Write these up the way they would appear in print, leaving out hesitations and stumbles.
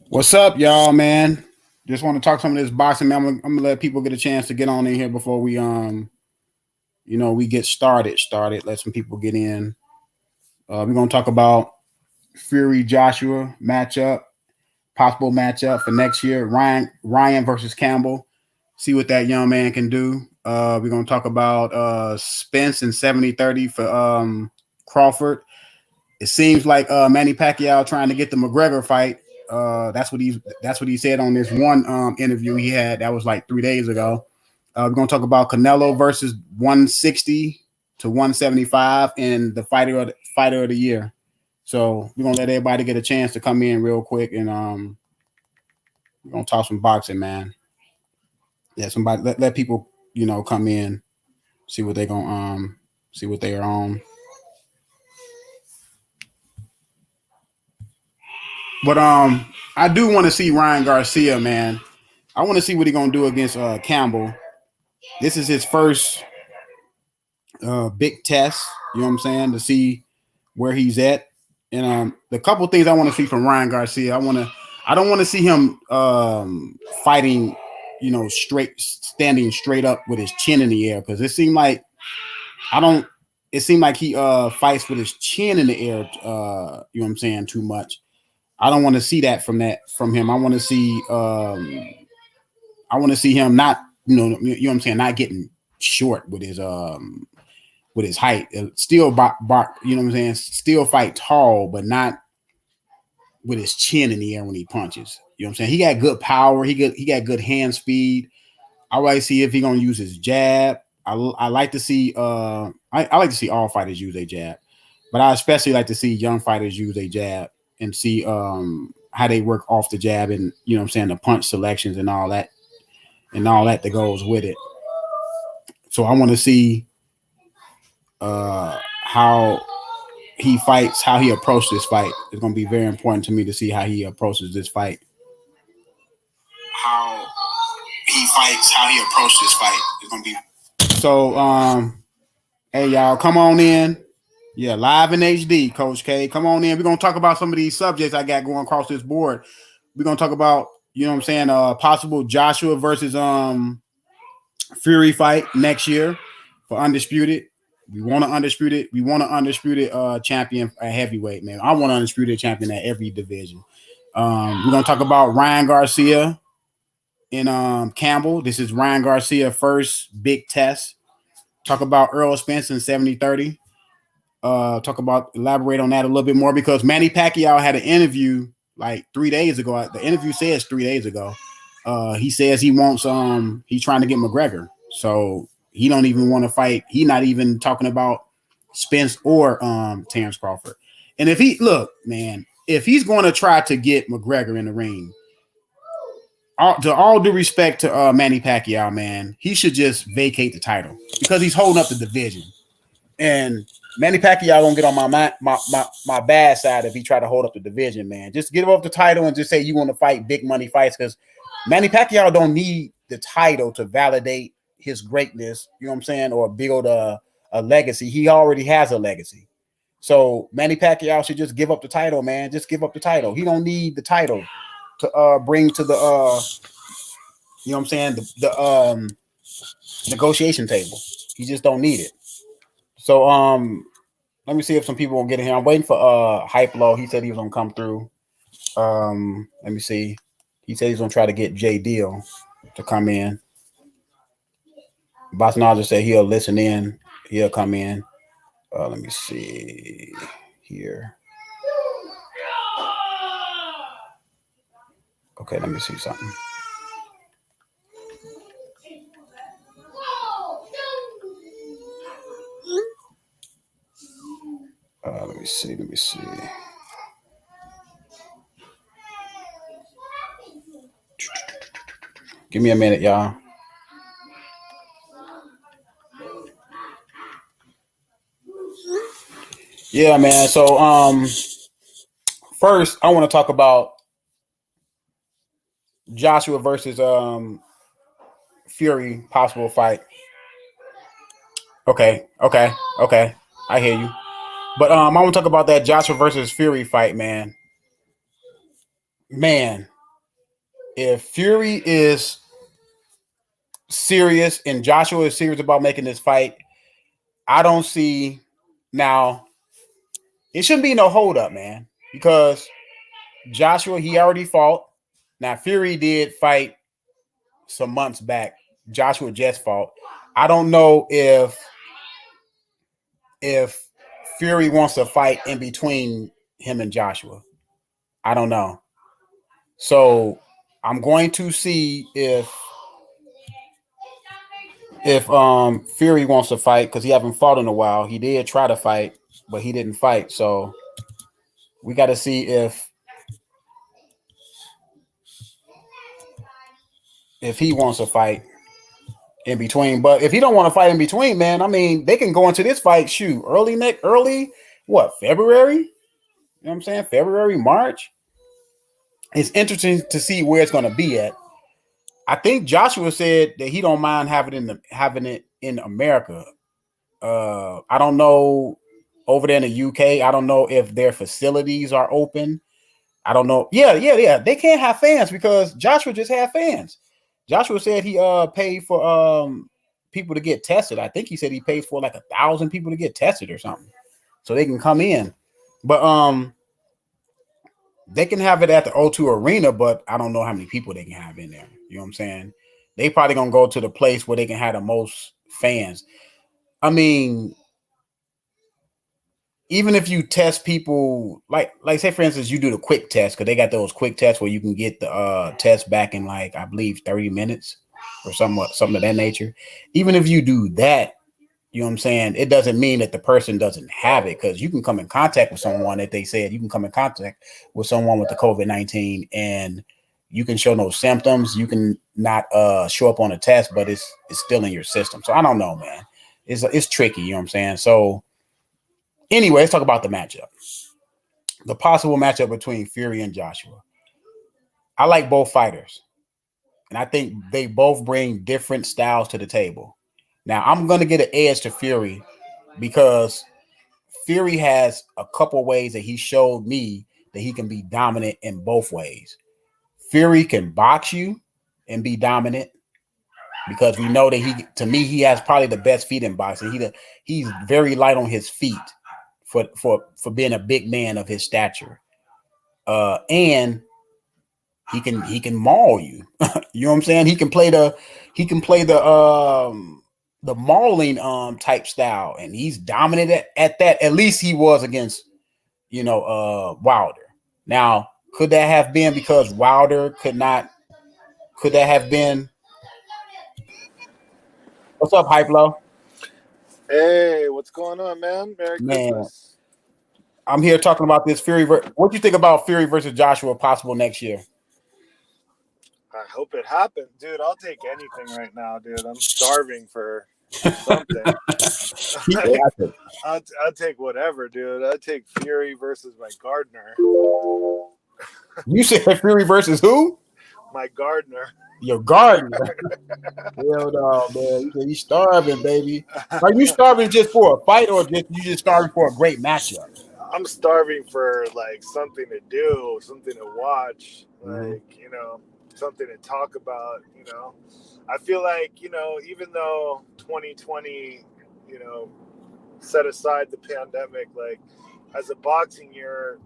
What's up, y'all, man? Just want to talk some of this boxing, man. I'm gonna let people get a chance to get on in here before we get started. Let some people get in. We're gonna talk about Fury Joshua matchup, possible matchup for next year. Ryan versus Campbell. See what that young man can do. We're gonna talk about Spence and 70-30 for Crawford. It seems like Manny Pacquiao trying to get the McGregor fight. That's what he said on this one interview he had. That was like 3 days ago. We're gonna talk about Canelo versus 160 to 175 and the fighter of the year. So we're gonna let everybody get a chance to come in real quick, and we're gonna talk some boxing, man. Yeah, somebody let people come in, see what they gonna see what they are on. But I do want to see Ryan Garcia, man. I want to see what he's gonna do against Campbell. This is his first big test. You know what I'm saying? To see where he's at. And the couple things I want to see from Ryan Garcia, I don't want to see him fighting, standing straight up with his chin in the air, because it seemed like I don't. It seemed like he fights with his chin in the air. You know what I'm saying? Too much. I don't want to see that from him. I want to see him not, you know what I'm saying, not getting short with his height. Still you know what I'm saying, still fight tall, but not with his chin in the air when he punches. You know what I'm saying? He got good power. He got good hand speed. I like to see if he gonna use his jab. I like to see I like to see all fighters use a jab, but I especially like to see young fighters use a jab and see how they work off the jab, and you know what I'm saying, the punch selections and all that that goes with it. So I want to see how he fights, how he approaches this fight. It's going to be very important to me to see how he approaches this fight. How he fights, how he approaches this fight. It's going to be so. Hey y'all, come on in. Yeah, live in HD, Coach K. Come on in. We're gonna talk about some of these subjects I got going across this board. We're gonna talk about, you know what I'm saying, possible Joshua versus Fury fight next year for undisputed. We want an undisputed. We want an undisputed champion at heavyweight, man. I want an undisputed champion at every division. We're gonna talk about Ryan Garcia and Campbell. This is Ryan Garcia first big test. Talk about Errol Spence in 70-30. Elaborate on that a little bit more, because Manny Pacquiao had an interview like 3 days ago. The interview says 3 days ago. He says he wants he's trying to get McGregor. So he don't even want to fight. He not even talking about Spence or Terrence Crawford. And if he's going to try to get McGregor in the ring, to all due respect to Manny Pacquiao, man, he should just vacate the title, because he's holding up the division. And Manny Pacquiao gonna get on my bad side if he try to hold up the division, man. Just give up the title and just say you want to fight big money fights, because Manny Pacquiao don't need the title to validate his greatness, you know what I'm saying, or build a legacy. He already has a legacy. So Manny Pacquiao should just give up the title, man. Just give up the title. He don't need the title to bring to the you know what I'm saying, the negotiation table. He just don't need it. So let me see if some people will get in here. I'm waiting for Hype Low. He said he was gonna come through. Let me see. He said he's gonna try to get J Deal to come in. Bosnaja said he'll listen in. He'll come in. Let me see here. Okay, let me see something. Let me see. Give me a minute, y'all. Yeah, man. So first I want to talk about Joshua versus Fury possible fight. Okay. I hear you. But I want to talk about that Joshua versus Fury fight, man. Man, if Fury is serious and Joshua is serious about making this fight, I don't see now. It shouldn't be no hold up, man, because Joshua, he already fought. Now Fury did fight some months back. Joshua just fought. I don't know if Fury wants to fight in between him and Joshua. I don't know. So I'm going to see if Fury wants to fight because he haven't fought in a while. He did try to fight, but he didn't fight. So we got to see if he wants to fight in between. But if he don't want to fight in between, man, I mean, they can go into this fight, shoot, early, what, February? You know what I'm saying? February, March. It's interesting to see where it's going to be at. I think Joshua said that he don't mind having it in America. I don't know over there in the UK. I don't know if their facilities are open. I don't know. Yeah. They can't have fans because Joshua just had fans. Joshua said he paid for people to get tested. I think he said he paid for like 1,000 people to get tested or something, so they can come in. But they can have it at the O2 Arena, but I don't know how many people they can have in there. You know what I'm saying? They probably gonna go to the place where they can have the most fans. I mean, even if you test people, like say for instance, you do the quick test because they got those quick tests where you can get the test back in like I believe 30 minutes or something of that nature. Even if you do that, you know what I'm saying, it doesn't mean that the person doesn't have it because you can come in contact with someone that they said you can come in contact with someone with the COVID-19 and you can show no symptoms. You can not show up on a test, but it's still in your system. So I don't know, man. It's tricky. You know what I'm saying? So anyway, let's talk about the matchup. The possible matchup between Fury and Joshua. I like both fighters. And I think they both bring different styles to the table. Now, I'm going to get an edge to Fury because Fury has a couple ways that he showed me that he can be dominant in both ways. Fury can box you and be dominant because we know that he has probably the best feet in boxing. He's very light on his feet for being a big man of his stature. And he can maul you. You know what I'm saying? He can play the mauling type style, and he's dominant at that. At least he was against Wilder. Now, could that have been because Wilder could not? Could that have been? What's up, Hype Low? Hey, what's going on, man? Merry Christmas. I'm here talking about this Fury. What do you think about Fury versus Joshua possible next year? I hope it happens, dude. I'll take anything right now, dude. I'm starving for something. I'll take whatever, dude. I'll take Fury versus my gardener. You said Fury versus who? My gardener. Your gardener. Hell no, man. You said you starving, baby. Are you starving just for a fight or just starving for a great matchup? I'm starving for like something to do, something to watch, something to talk about, I feel like, even though 2020, set aside the pandemic, like as a boxing year,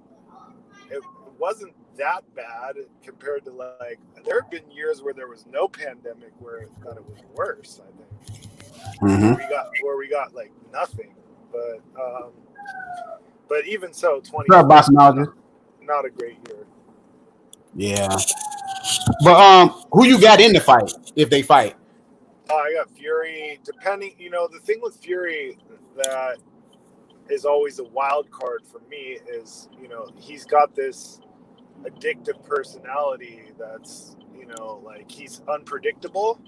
it wasn't that bad compared to like, there have been years where there was no pandemic where it was worse, I think. Where we got like nothing, but even so, 2020 not a great year. Yeah. But who you got in the fight if they fight? I got Fury. Depending, the thing with Fury that is always a wild card for me is, he's got this addictive personality that's, like he's unpredictable.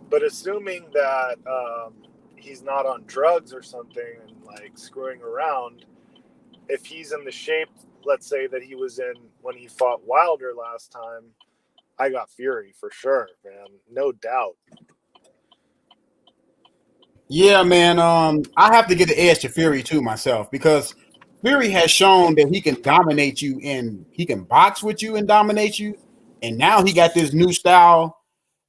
But assuming that he's not on drugs or something and like screwing around, if he's in the shape, let's say that he was in when he fought Wilder last time, I got Fury for sure, man. No doubt. Yeah, man. I have to get the edge to Fury too myself because Fury has shown that he can dominate you and he can box with you and dominate you. And now he got this new style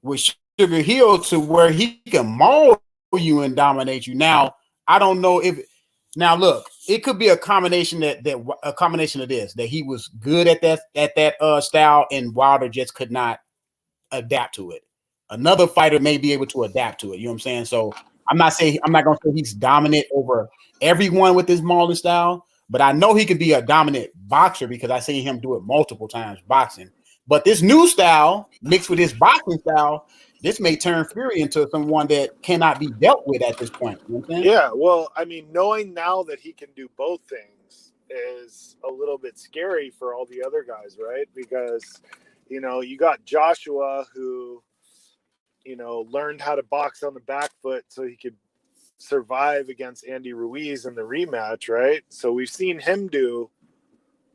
with Sugar Hill to where he can maul you and dominate you. Now, I don't know if now look, it could be a combination that a combination of this, that he was good at that style and Wilder just could not adapt to it. Another fighter may be able to adapt to it. You know what I'm saying? So I'm not gonna say he's dominant over everyone with his mauling style, but I know he could be a dominant boxer because I seen him do it multiple times boxing. But this new style mixed with his boxing style, this may turn Fury into someone that cannot be dealt with at this point. You know what I'm saying? Yeah, well, I mean, knowing now that he can do both things is a little bit scary for all the other guys, right? Because, you know, you got Joshua who, you know, learned how to box on the back foot so he could survive against Andy Ruiz in the rematch, right? So we've seen him do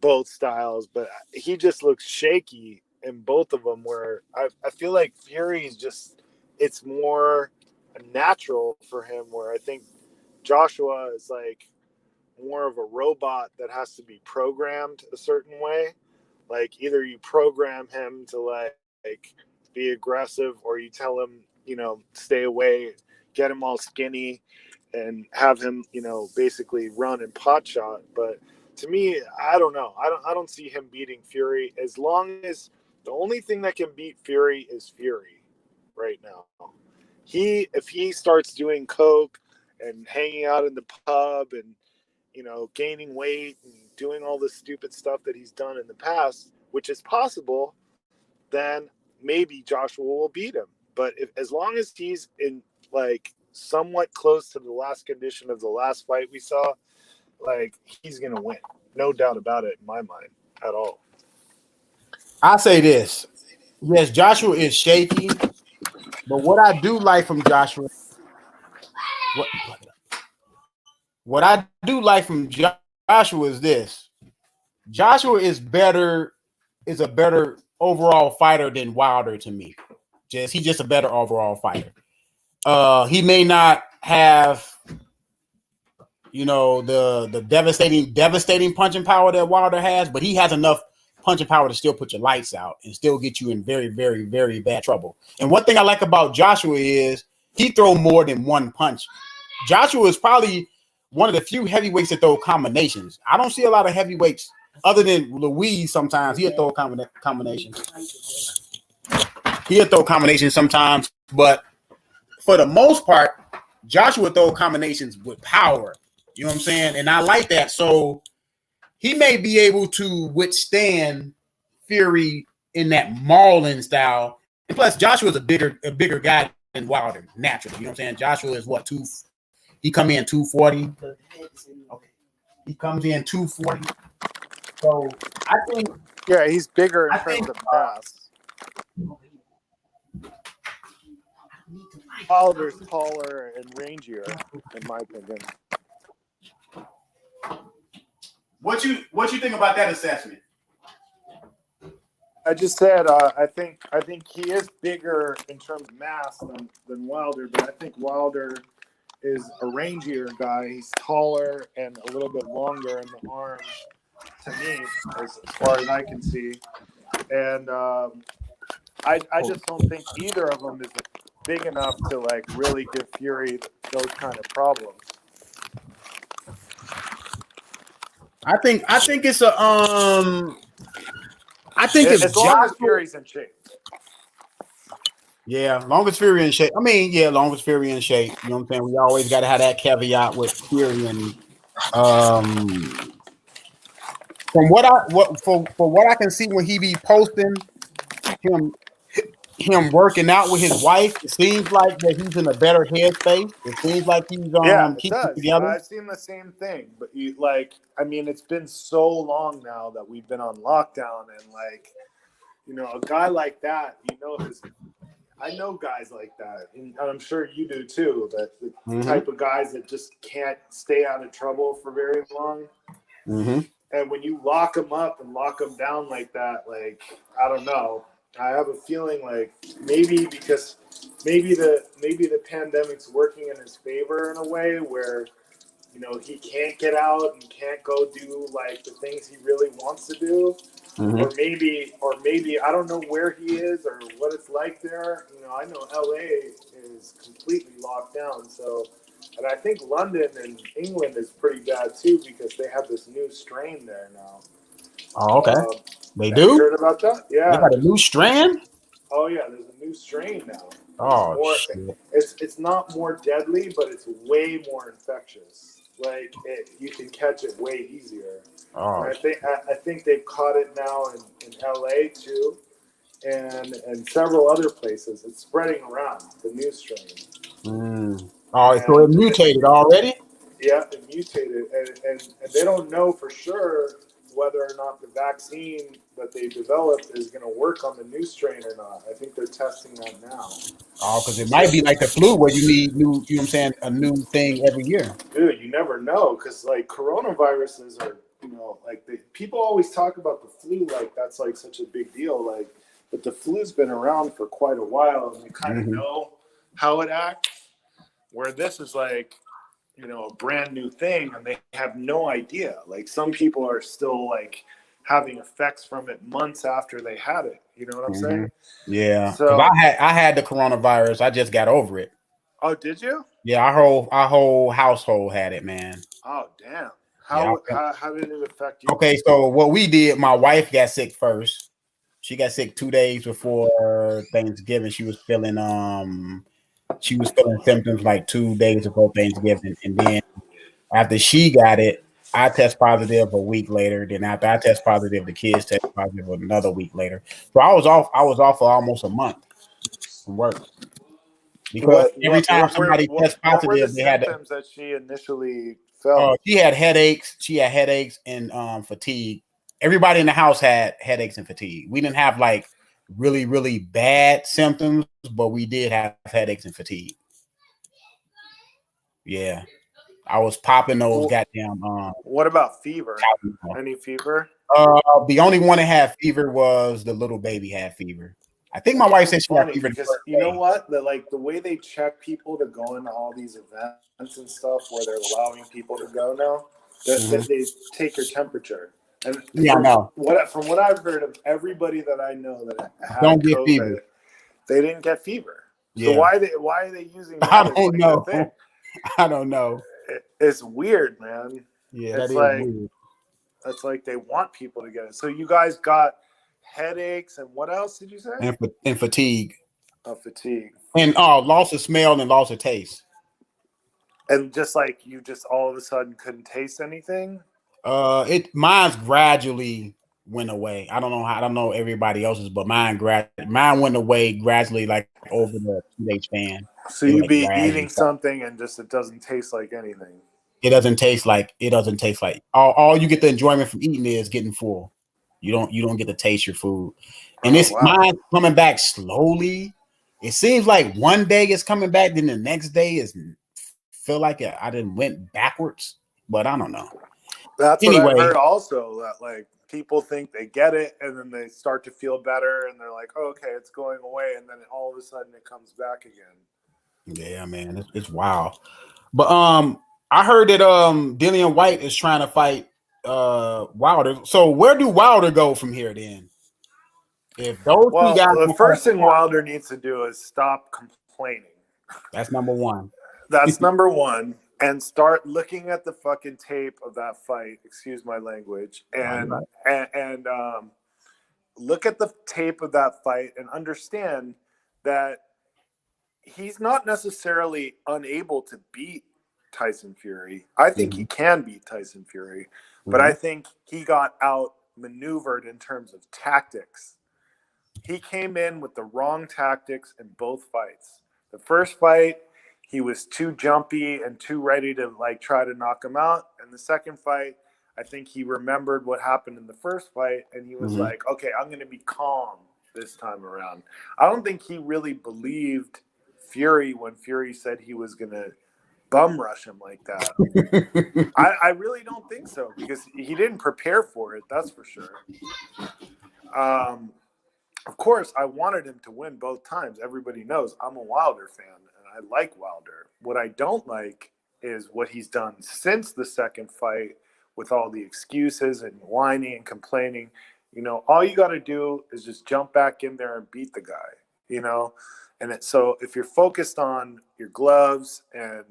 both styles, but he just looks shaky in both of them, where I feel like Fury's just, it's more natural for him, where I think Joshua is like more of a robot that has to be programmed a certain way. Like either you program him to like be aggressive, or you tell him, you know, stay away, get him all skinny and have him, you know, basically run and pot shot. But to me, I don't know. I don't see him beating Fury, as long as the only thing that can beat Fury is Fury right now. If he starts doing coke and hanging out in the pub and, you know, gaining weight and doing all this stupid stuff that he's done in the past, which is possible, then maybe Joshua will beat him. But as long as he's in like somewhat close to the last condition of the last fight we saw, like he's gonna win, no doubt about it in my mind at all. I say this. Yes, Joshua is shaky, but what I do like from Joshua, what I do like from Joshua is this. Joshua is a better overall fighter than Wilder to me. He's just a better overall fighter. He may not have, you know, the devastating punching power that Wilder has, but he has enough punching power to still put your lights out and still get you in very, very, very bad trouble. And one thing I like about Joshua is he throw more than one punch. Joshua is probably one of the few heavyweights that throw combinations. I don't see a lot of heavyweights other than Louise. Sometimes he'll throw combinations. He'll throw combinations sometimes, but for the most part, Joshua throw combinations with power. You know what I'm saying? And I like that. So he may be able to withstand Fury in that mauling style. And plus, Joshua is a bigger guy than Wilder, naturally. You know what I'm saying? Joshua is what, he come in 240. Okay. He comes in 240. So I think, yeah, he's bigger in terms of mass. Wilder's taller and rangier, in my opinion. What you think about that assessment? I just said I think he is bigger in terms of mass than Wilder, but I think Wilder is a rangier guy. He's taller and a little bit longer in the arms, to me, as far as I can see. And I just don't think either of them is big enough to like really give Fury those kind of problems. I think it's a I think it's as long as Fury's in shape. Yeah, long as Fury in shape. I mean, yeah, long as Fury in shape. You know what I'm saying? We always got to have that caveat with Fury. And from what I can see when he be posting him working out with his wife, it seems like that he's in a better headspace. It seems like he's keeping it together. I've seen the same thing, but I mean, it's been so long now that we've been on lockdown, and like, you know, a guy like that, you know, I know guys like that, and I'm sure you do too. That the type of guys that just can't stay out of trouble for very long. Mm-hmm. And when you lock them up and lock them down like that, like, I don't know. I have a feeling like maybe the pandemic's working in his favor in a way where, you know, he can't get out and can't go do like the things he really wants to do. or maybe I don't know where he is or what it's like there. I know LA is completely locked down. So, and I think London and England is pretty bad too because they have this new strain there now. Oh, okay. They Have you do? heard about that? They Yeah. got a new strand? Oh yeah, there's a new strain now. Oh, shit. It's not more deadly, but it's way more infectious. Like you can catch it way easier. Oh, and I think they've caught it now in LA too, and several other places. It's spreading around the new strain. Oh, so it mutated already? Yeah, it mutated, and they don't know for sure whether or not the vaccine that they developed is going to work on the new strain or not. I think they're testing that now. Oh, because it might be like the flu where you need new, you know what I'm saying, a new thing every year. Dude, you never know because like coronaviruses are, like people always talk about the flu like that's like such a big deal. Like, but the flu's been around for quite a while and they kind of know how it acts. Where this is like, a brand new thing and they have no idea. Like some people are still like having effects from it months after they had it. You know what I'm saying? Yeah. So I had the coronavirus. I just got over it. Oh, did you? Yeah, our whole household had it, man. Oh, damn. How did it affect you? Okay, so what we did, my wife got sick first. She got sick 2 days before Thanksgiving. She was feeling symptoms like 2 days before Thanksgiving, and then after she got it, I test positive a week later. Then after I test positive, the kids test positive another week later. So I was off for almost a month from work because every time somebody tests positive, what were the they had symptoms that she initially felt? She had headaches. She had headaches and fatigue. Everybody in the house had headaches and fatigue. We didn't have like really, really bad symptoms, but we did have headaches and fatigue. Yeah. I was popping those goddamn. What about fever? Any fever? The only one that had fever was the little baby had fever. I think my wife said she had fever because you know what? The way they check people to go into all these events and stuff where they're allowing people to go now, that they take your temperature. And yeah, I know. From what I've heard of everybody that I know that had don't get COVID, fever. They didn't get fever. Yeah. So why are they using that? I don't know. I don't know. It's weird, man. Yeah, it's weird. It's like they want people to get it. So you guys got headaches and what else did you say? And fatigue. Fatigue. And loss of smell and loss of taste. And just like you just all of a sudden couldn't taste anything? Mine's gradually went away. I don't know everybody else's, but mine went away gradually, like over the 2-day span. So you'd be eating something and just it doesn't taste like anything. It doesn't taste like all you get the enjoyment from eating is getting full. You don't get to taste your food. And mine's coming back slowly. It seems like one day it's coming back, then the next day is feel like I didn't went backwards, but I don't know. That's what I heard also, that like people think they get it and then they start to feel better and they're like, oh, okay, it's going away, and then all of a sudden it comes back again. Yeah, man, it's wild. But I heard that Dillian White is trying to fight Wilder. So where do Wilder go from here then? If those two guys, the first thing Wilder needs to do is stop complaining. That's number one. That's number one. And start looking at the fucking tape of that fight. Excuse my language. And look at the tape of that fight and understand that he's not necessarily unable to beat Tyson Fury. I think he can beat Tyson Fury, but I think he got outmaneuvered in terms of tactics. He came in with the wrong tactics in both fights. The first fight, he was too jumpy and too ready to like try to knock him out. And the second fight, I think he remembered what happened in the first fight and he was like, okay, I'm going to be calm this time around. I don't think he really believed Fury when Fury said he was going to bum rush him like that. I really don't think so because he didn't prepare for it. That's for sure. Of course, I wanted him to win both times. Everybody knows I'm a Wilder fan and I like Wilder. What I don't like is what he's done since the second fight with all the excuses and whining and complaining. All you got to do is just jump back in there and beat the guy. And so if you're focused on your gloves and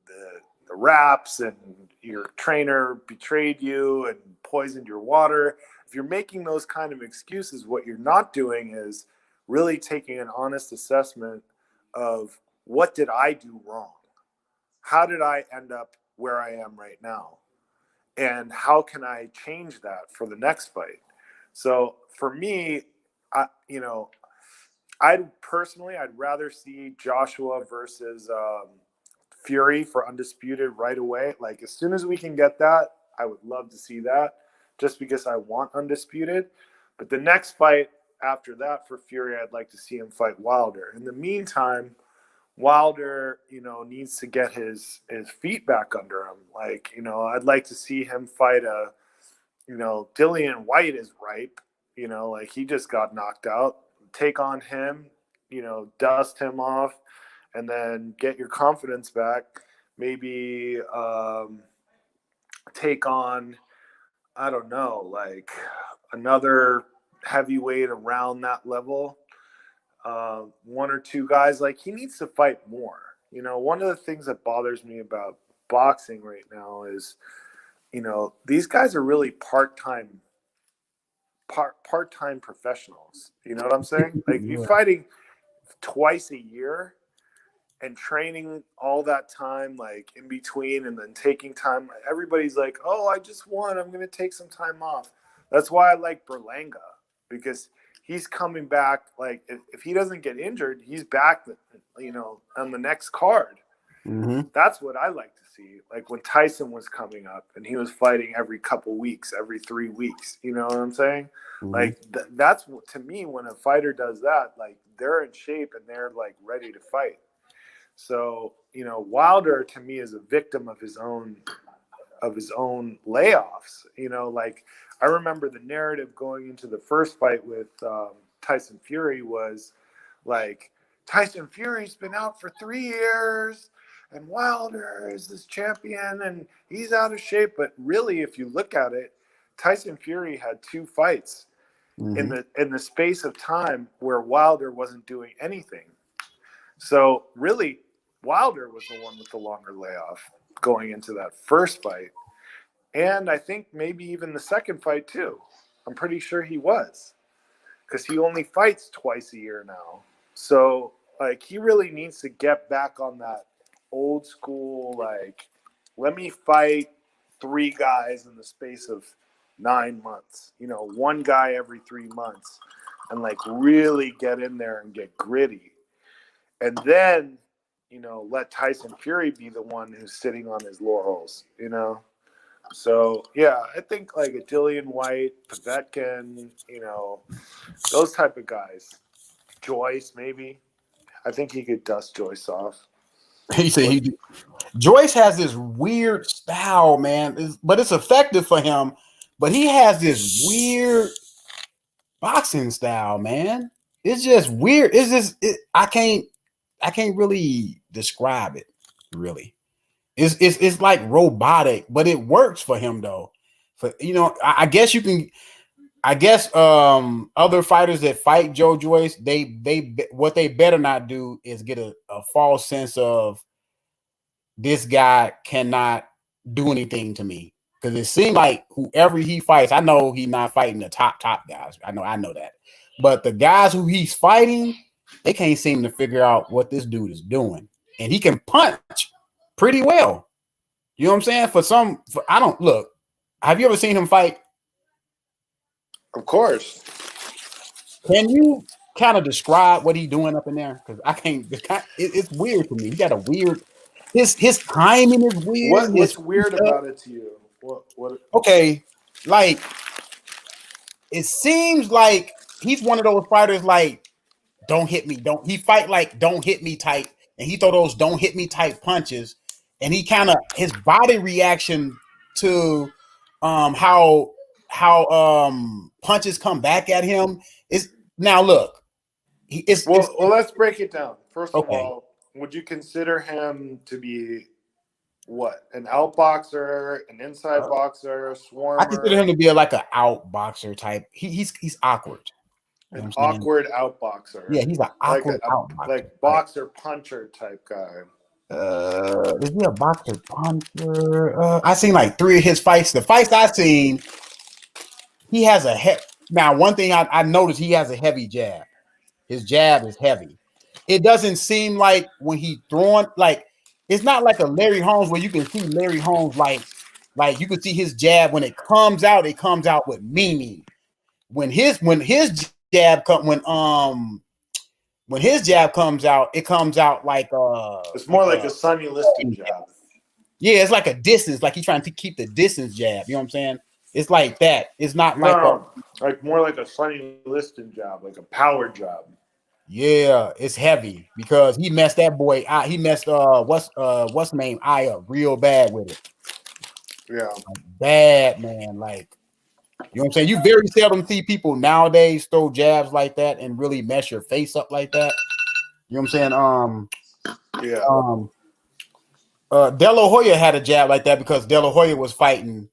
the wraps, and your trainer betrayed you and poisoned your water, if you're making those kind of excuses, what you're not doing is really taking an honest assessment of, what did I do wrong? How did I end up where I am right now? And how can I change that for the next fight? So for me, I'd rather see Joshua versus Fury for undisputed right away. Like, as soon as we can get that, I would love to see that, just because I want undisputed. But the next fight after that for Fury, I'd like to see him fight Wilder. In the meantime, Wilder, needs to get his feet back under him. Like, I'd like to see him fight Dillian White is ripe. Like, he just got knocked out. Take on him, dust him off, and then get your confidence back. Maybe take on, I don't know, like another heavyweight around that level. One or two guys. Like, he needs to fight more. One of the things that bothers me about boxing right now is, these guys are really part-time professionals. You know what I'm saying? Like, you're fighting twice a year and training all that time, like in between, and then taking time. Everybody's like, oh, I just won, I'm going to take some time off. That's why I like Berlanga, because he's coming back. Like, if he doesn't get injured, he's back, on the next card. Mm-hmm. That's what I like to see. Like, when Tyson was coming up and he was fighting every couple weeks, every 3 weeks, you know what I'm saying? Mm-hmm. Like, that's, to me, when a fighter does that, like, they're in shape and they're like ready to fight. So, Wilder to me is a victim of his own layoffs. Like, I remember the narrative going into the first fight with Tyson Fury was like, Tyson Fury's been out for 3 years and Wilder is this champion and he's out of shape. But really, if you look at it, Tyson Fury had 2 fights in the space of time where Wilder wasn't doing anything. So really, Wilder was the one with the longer layoff going into that first fight. And I think maybe even the second fight too. I'm pretty sure he was, because he only fights twice a year now. So, like, he really needs to get back on that old school, like, let me fight 3 guys in the space of 9 months. 1 guy every 3 months, and like really get in there and get gritty. And then, let Tyson Fury be the one who's sitting on his laurels, So, yeah, I think like a Dillian White, Povetkin, those type of guys. Joyce, maybe. I think he could dust Joyce off. He said Joyce has this weird style, man, but it's effective for him. But he has this weird boxing style, man. It's just weird. It's just I can't really describe it. Really, it's like robotic, but it works for him though. I guess you can. I guess other fighters that fight Joe Joyce, they what they better not do is get a false sense of, this guy cannot do anything to me. Because it seems like whoever he fights, I know he's not fighting the top guys. I know that. But the guys who he's fighting, they can't seem to figure out what this dude is doing. And he can punch pretty well. You know what I'm saying? I don't look. Have you ever seen him fight? Of course. Can you kind of describe what he's doing up in there? Because I can't. It's weird to me. He got a weird. His timing is weird. What's weird about it to you? What? Okay, like, it seems like he's one of those fighters like, don't hit me, he fight like don't hit me type, and he throw those don't hit me type punches, and he kind of, his body reaction to how punches come back at him is, now look, well, let's break it down. First of all, would you consider him to be what? An out boxer, an inside boxer, a I consider swarmer, him to be like an out boxer type. He's awkward. You know an what I'm saying? awkward out boxer. Yeah, he's an Like awkward out boxer. like boxer puncher type guy. Is he a boxer puncher? I seen like 3 of his fights. The fights I seen, he has a now. One thing I noticed, he has a heavy jab. His jab is heavy. It doesn't seem like when he throwing, like, it's not like a Larry Holmes where you can see Larry Holmes like you can see his jab when it comes out with meaning. When his jab when his jab comes out, it comes out like it's more like a Sonny Liston jab. Yeah, it's like a distance, like he's trying to keep the distance jab. You know what I'm saying? It's like that. It's not like like more like a Sonny Liston jab, like a power jab. Yeah, it's heavy because he messed that boy out. He messed what's name I up real bad with it. Yeah, like, bad man. Like, you know what I'm saying? You very seldom see people nowadays throw jabs like that and really mess your face up like that. You know what I'm saying? Yeah. De La Hoya had a jab like that because De La Hoya was fighting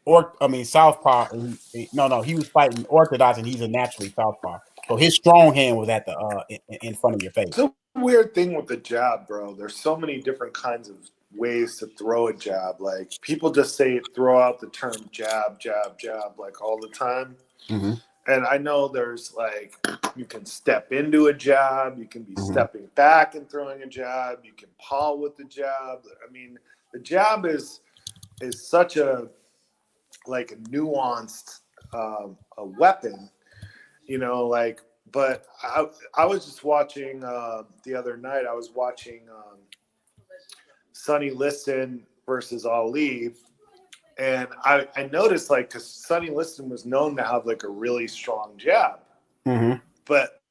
southpaw. He was fighting orthodox, and he's a naturally southpaw. So his strong hand was at the in front of your face. It's a weird thing with the jab, bro. There's so many different kinds of ways to throw a jab. Like people just throw out the term jab, jab, jab, like all the time. Mm-hmm. And I know there's like you can step into a jab, you can be stepping back and throwing a jab, you can paw with the jab. I mean, the jab is such a like a nuanced a weapon, you know, like. But I was just watching the other night. I was watching Sonny Liston versus Ali, and I noticed like because Sonny Liston was known to have like a really strong jab, but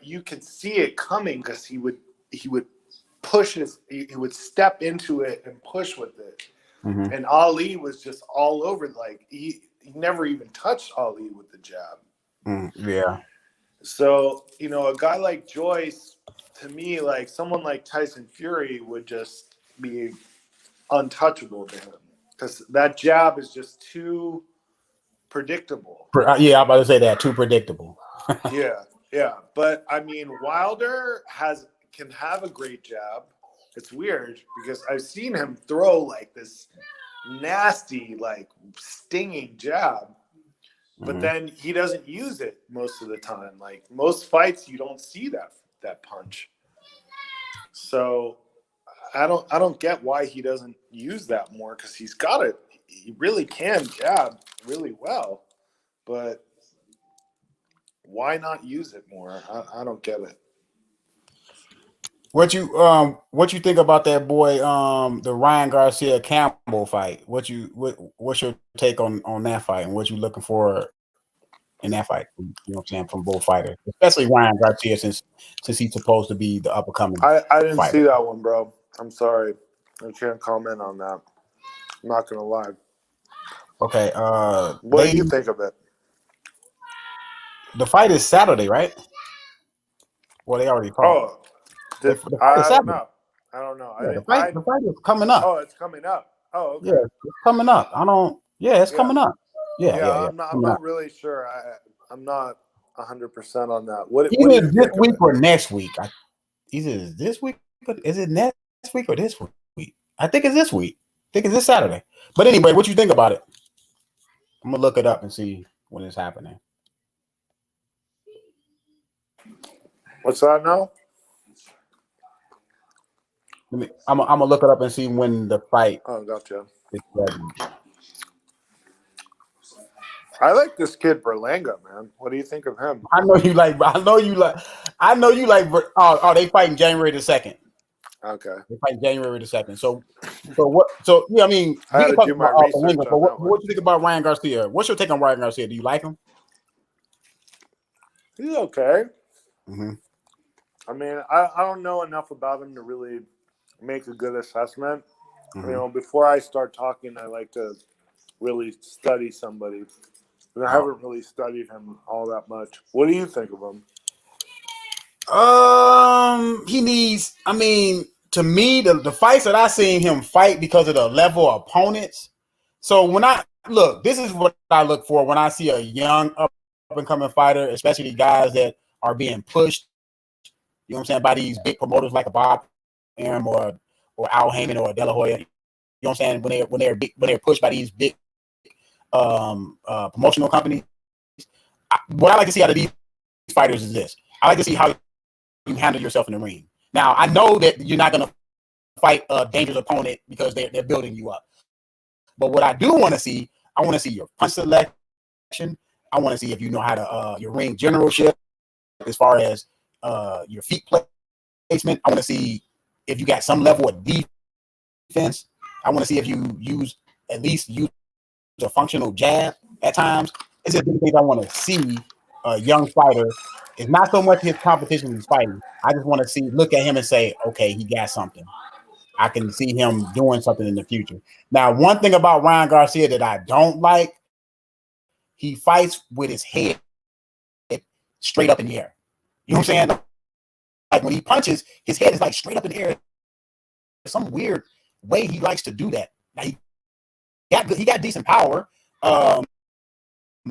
you could see it coming because he would push he would step into it and push with it, and Ali was just all over. Like he never even touched Ali with the jab. Yeah. So, you know, a guy like Joyce, to me, like someone like Tyson Fury would just be untouchable to him because that jab is just too predictable. Yeah, I'm about to say that, too predictable. Yeah. But I mean, Wilder can have a great jab. It's weird because I've seen him throw like this nasty, like stinging jab. But then he doesn't use it most of the time. Like most fights, you don't see that punch. So I don't get why he doesn't use that more because he's got it. He really can jab really well, but why not use it more? I don't get it. What you think about that boy, the Ryan Garcia Campbell fight? What's your take on that fight, and what you looking for in that fight? You know what I'm saying, from both fighters, especially Ryan Garcia, since he's supposed to be the up and coming. I didn't see that one, bro. I'm sorry, I can't comment on that. I'm not gonna lie. Okay. What do you think of it? The fight is Saturday, right? Well, they already called. Oh. I don't know. Yeah, the fight is coming up. Oh, it's coming up. Oh, okay. Yeah, it's coming up. It's coming up. Yeah. I'm not really sure. I'm not 100% on that. What either this week or next week. Either this week, is it next week or this week? I think it's this week. I think it's this Saturday. But anyway, what you think about it? I'm gonna look it up and see when it's happening. What's that now? I'm gonna look it up and see when the fight. Oh, gotcha. Is ready. I like this kid Berlanga, man. What do you think of him? I know you like. Oh, they fighting January the 2nd. Okay. They fighting January the 2nd. So what? So yeah, I mean, I had to do my research. What do you think about Ryan Garcia? What's your take on Ryan Garcia? Do you like him? He's okay. I mean, I don't know enough about him to really make a good assessment. You know, before I start talking, I like to really study somebody. And I haven't really studied him all that much. What do you think of him? He needs. I mean, to me, the fights that I seen him fight because of the level of opponents. So when I look, this is what I look for when I see a young up and coming fighter, especially guys that are being pushed. You know what I'm saying, by these big promoters like a Bob Arum or Al Heyman or De La Hoya. You know what I'm saying, when they're pushed by these big promotional companies. What I like to see out of these fighters is this. I like to see how you handle yourself in the ring. Now, I know that you're not going to fight a dangerous opponent because they're building you up. But what I do want to see, I want to see your punch selection. I want to see if you know how to your ring generalship as far as your feet placement. I want to see if you got some level of defense. I want to see if you at least use a functional jab at times. It's just the things I want to see a young fighter. It's not so much his competition he's fighting. I just want to look at him and say, okay, he got something. I can see him doing something in the future. Now, one thing about Ryan Garcia that I don't like, he fights with his head straight up in the air. You know what I'm saying? Like when he punches, his head is like straight up in the air. There's some weird way he likes to do that. Now, he got decent power.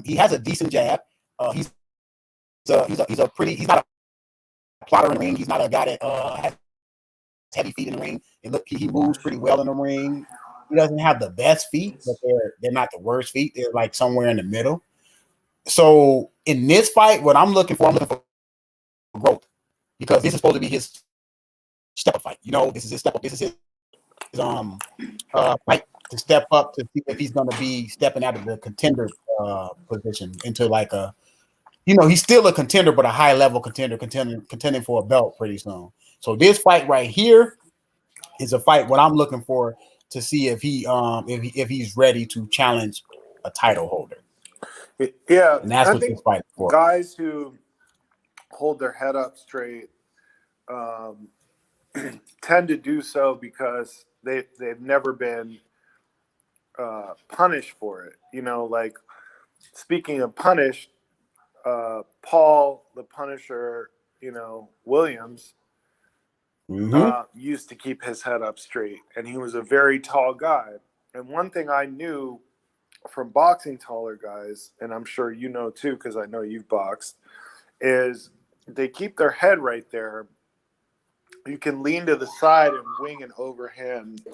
He has a decent jab. He's not a plotter in the ring. He's not a guy that has heavy feet in the ring. He moves pretty well in the ring. He doesn't have the best feet, but they're not the worst feet. They're like somewhere in the middle. So in this fight, what I'm looking for growth, because this is supposed to be his step up fight. You know, this is his step up. This is his fight to step up to see if he's going to be stepping out of the contender position into like a, you know, he's still a contender, but a high level contending for a belt pretty soon. So this fight right here is a fight. What I'm looking for to see if he's ready to challenge a title holder. Yeah, and that's what this fight is for. Guys who hold their head up straight tend to do so because they've never been punished for it. You know, like speaking of punished, Paul the Punisher, you know, Williams used to keep his head up straight, and he was a very tall guy. And one thing I knew from boxing taller guys, and I'm sure you know too because I know you've boxed, is they keep their head right there. You can lean to the side and wing an overhand,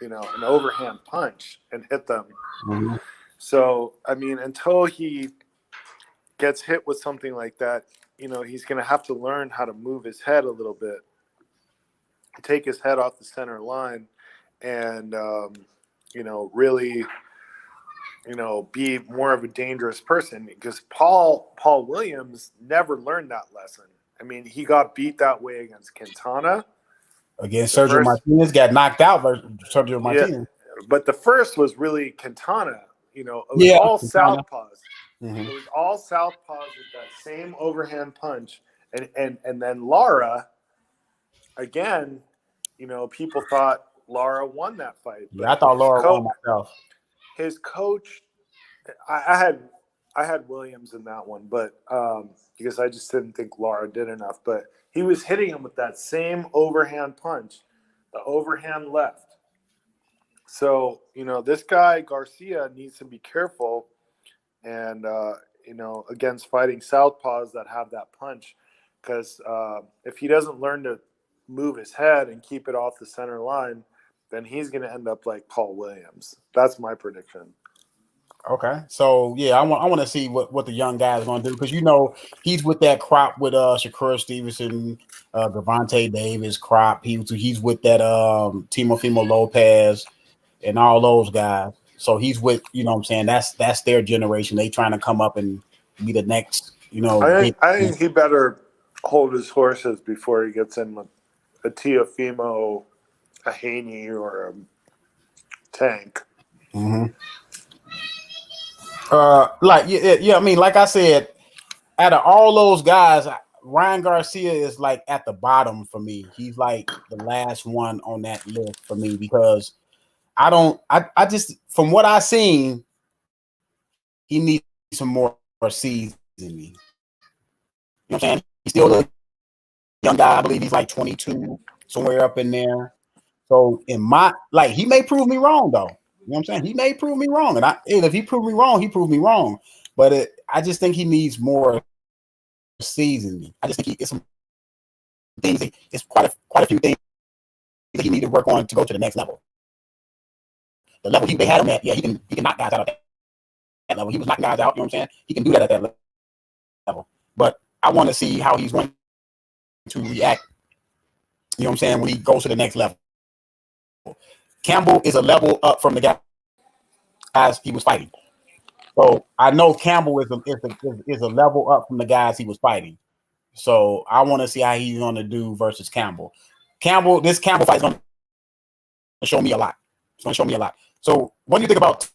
you know, an overhand punch and hit them. So, I mean, until he gets hit with something like that, you know, he's going to have to learn how to move his head a little bit, take his head off the center line, and, you know, really, you know, be more of a dangerous person, because Paul Williams never learned that lesson. I mean, he got beat that way against Quintana. Against Sergio Martinez, got knocked out by Sergio Martinez. Yeah, but the first was really Quintana. You know, it was all southpaws. It was all southpaws with that same overhand punch. And then Lara, again, you know, people thought Lara won that fight. Yeah, I thought Lara won myself. His coach, I had Williams in that one, but because I just didn't think Lara did enough. But he was hitting him with that same overhand punch, the overhand left. So, you know, this guy, Garcia, needs to be careful and, you know, against fighting southpaws that have that punch. Because if he doesn't learn to move his head and keep it off the center line, then he's going to end up like Paul Williams. That's my prediction. Okay, so yeah, I want to see what the young guy is going to do, because you know he's with that crop with Shakur Stevenson, Gervonta Davis crop. He's with that Teofimo Lopez and all those guys. So he's with, you know what I'm saying, that's their generation. They trying to come up and be the next, you know. I think he better hold his horses before he gets in with a Teofimo, a Haney, or a Tank. I mean, like I said, out of all those guys, Ryan Garcia is like at the bottom for me. He's like the last one on that list for me, because I just, from what I've seen, he needs some more seasons in me. You know what I'm saying? He's still a young guy. I believe he's like 22. somewhere up in there. So in my he may prove me wrong though. You know what I'm saying? He may prove me wrong, and if he proved me wrong, he proved me wrong. But I just think he needs more seasoning. I just think it's some things. It's quite a few things that he need to work on to go to the next level. The level they had him at, yeah, he can knock guys out at that level. He was knocking guys out. You know what I'm saying? He can do that at that level. But I want to see how he's going to react. You know what I'm saying? When he goes to the next level. Campbell is a level up from the guys he was fighting. So I know Campbell is a level up from the guys he was fighting. So I want to see how he's going to do versus Campbell. This Campbell fight is going to show me a lot. It's going to show me a lot. So what do you think about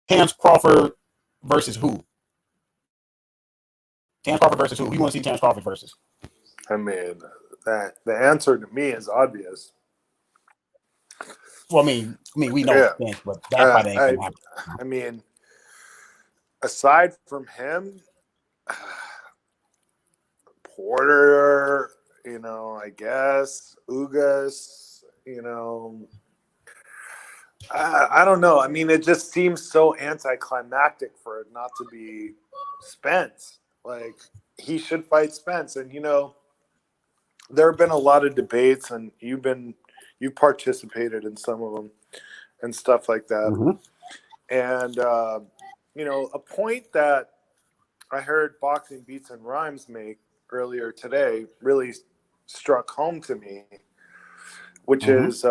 Terrence Crawford versus who? Terrence Crawford versus who? Who you want to see Terrence Crawford versus? I mean, the answer to me is obvious. Well, I mean, we know Spence, but that fight ain't going to happen. I mean, aside from him, Porter, I guess, Ugas, I don't know. I mean, it just seems so anticlimactic for it not to be Spence. Like, he should fight Spence. And, there have been a lot of debates, and you've participated in some of them and stuff like that. Mm-hmm. And, a point that I heard Boxing Beats and Rhymes make earlier today really struck home to me, which is,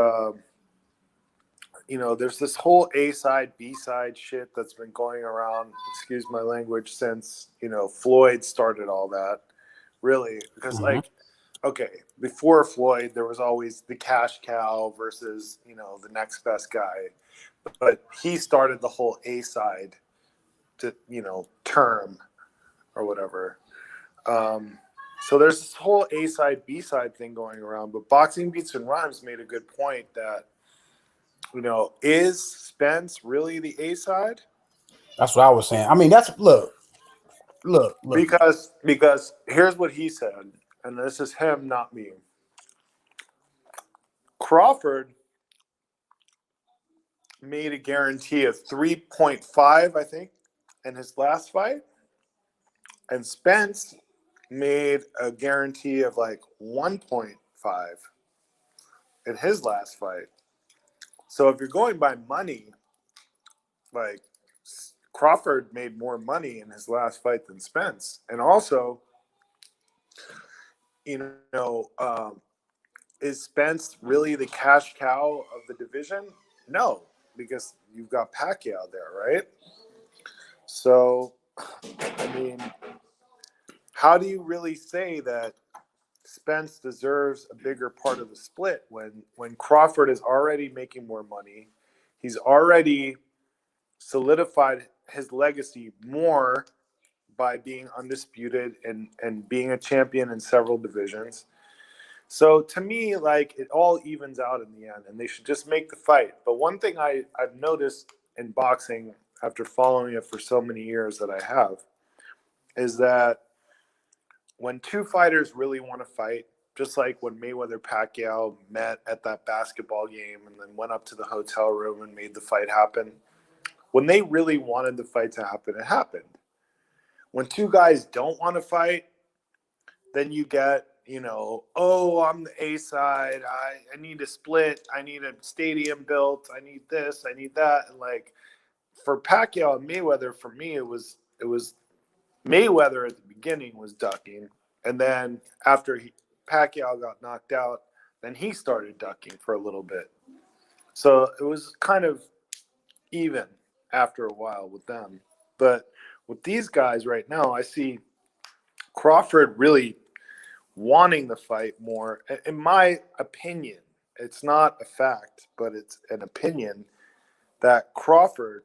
there's this whole A-side, B-side shit that's been going around, excuse my language, since, Floyd started all that, really. Because, okay, before Floyd, there was always the cash cow versus, the next best guy. But he started the whole A-side to, term or whatever. So there's this whole A-side, B-side thing going around. But Boxing Beats and Rhymes made a good point that, is Spence really the A-side? That's what I was saying. I mean, look. Because here's what he said, and this is him, not me. Crawford made a guarantee of 3.5, I think, in his last fight. And Spence made a guarantee of like 1.5 in his last fight. So if you're going by money, like, Crawford made more money in his last fight than Spence. And also, is Spence really the cash cow of the division? No, because you've got Pacquiao there, right? So, I mean, how do you really say that Spence deserves a bigger part of the split when Crawford is already making more money? He's already solidified his legacy more by being undisputed and being a champion in several divisions. So to me, like, it all evens out in the end, and they should just make the fight. But one thing I've noticed in boxing after following it for so many years that I have is that when two fighters really want to fight, just like when Mayweather Pacquiao met at that basketball game and then went up to the hotel room and made the fight happen, when they really wanted the fight to happen, it happened. When two guys don't want to fight, then you get, oh, I'm the A side. I need a split. I need a stadium built. I need this. I need that. And like, for Pacquiao and Mayweather, for me, it was Mayweather at the beginning was ducking, and then after Pacquiao got knocked out, then he started ducking for a little bit. So it was kind of even after a while with them. But with these guys right now, I see Crawford really wanting the fight more. In my opinion, it's not a fact, but it's an opinion that Crawford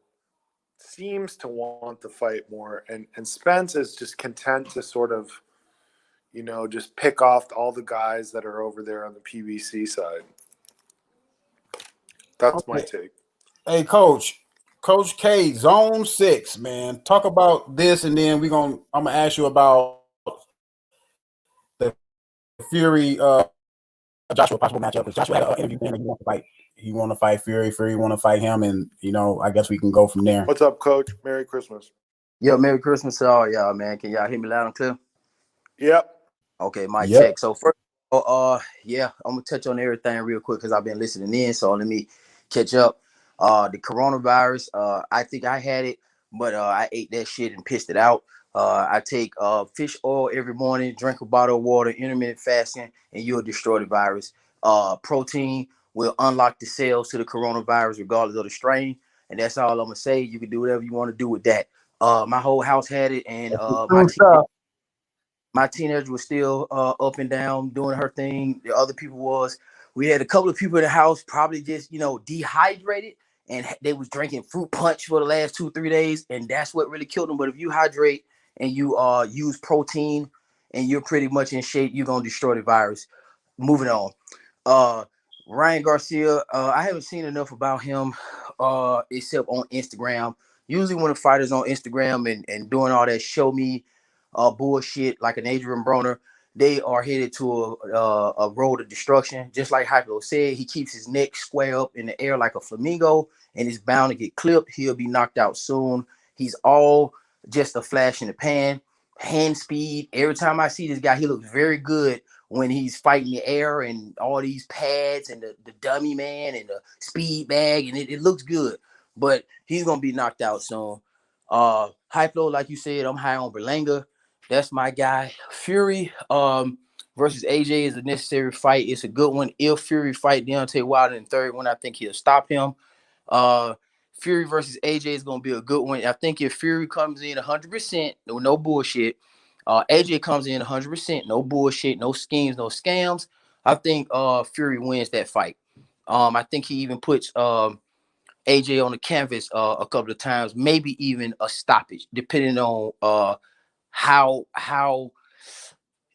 seems to want the fight more, and Spence is just content to sort of, just pick off all the guys that are over there on the PBC side. That's my take. Hey, Coach K, Zone 6, man. Talk about this, and then I'm gonna ask you about the Fury Joshua possible matchup because Joshua had an interview saying that he wants to fight. He want to fight Fury. Fury want to fight him, and I guess we can go from there. What's up, Coach? Merry Christmas. Yo, Merry Christmas to all y'all, man. Can y'all hear me loud and clear? Yep. Okay, mic check. So first, yeah, I'm gonna touch on everything real quick because I've been listening in. So let me catch up. The coronavirus. I think I had it, but I ate that shit and pissed it out. I take fish oil every morning, drink a bottle of water, intermittent fasting, and you'll destroy the virus. Protein will unlock the cells to the coronavirus regardless of the strain, and that's all I'm gonna say. You can do whatever you want to do with that. My whole house had it, and my teenager was still up and down doing her thing. The other people was. We had a couple of people in the house probably just dehydrated, and they was drinking fruit punch for the last 2-3 days, and that's what really killed them. But if you hydrate and you use protein and you're pretty much in shape, you're gonna destroy the virus. Moving on. Ryan Garcia, I haven't seen enough about him except on Instagram. Usually when a fighter's on Instagram and doing all that show me bullshit like an Adrian Broner, they are headed to a road of destruction. Just like Hypo said, he keeps his neck square up in the air like a flamingo and is bound to get clipped. He'll be knocked out soon. He's all just a flash in the pan. Hand speed. Every time I see this guy, he looks very good when he's fighting the air and all these pads and the dummy man and the speed bag, and it looks good. But he's gonna be knocked out soon. Hypo, like you said, I'm high on Berlanga. That's my guy. Fury versus AJ is a necessary fight. It's a good one. If Fury fight Deontay Wilder in the third one, I think he'll stop him. Fury versus AJ is going to be a good one. I think if Fury comes in 100%, no bullshit, AJ comes in 100%, no bullshit, no schemes, no scams, I think Fury wins that fight. I think he even puts AJ on the canvas a couple of times, maybe even a stoppage, depending on how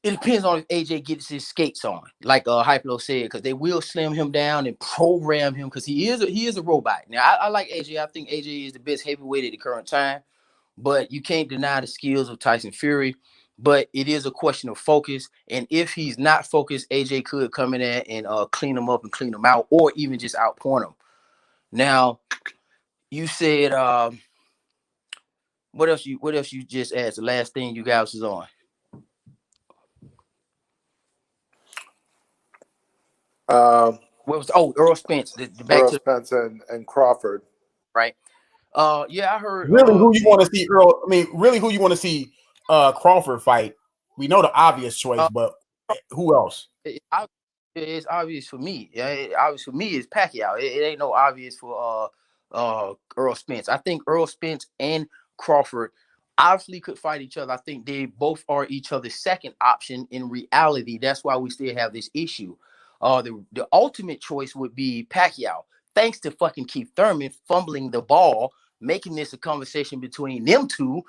it depends on if AJ gets his skates on, like Hypo said, because they will slim him down and program him because he is a robot. Now I like AJ. I think AJ is the best heavyweight at the current time, but you can't deny the skills of Tyson Fury. But it is a question of focus, and if he's not focused, AJ could come in there and clean him up and clean him out, or even just outpoint him. Now, you said what else you just asked? The last thing you guys was on. Errol Spence. Errol Spence and Crawford. Right. Yeah, I heard. Really, who you want to see, Earl? I mean, really, who you want to see Crawford fight? We know the obvious choice, but who else? It's obvious for me. Yeah, obvious for me is Pacquiao. It ain't no obvious for Errol Spence. I think Errol Spence and Crawford obviously could fight each other. I think they both are each other's second option in reality. That's why we still have this issue. The ultimate choice would be Pacquiao. Thanks to fucking Keith Thurman fumbling the ball, making this a conversation between them two.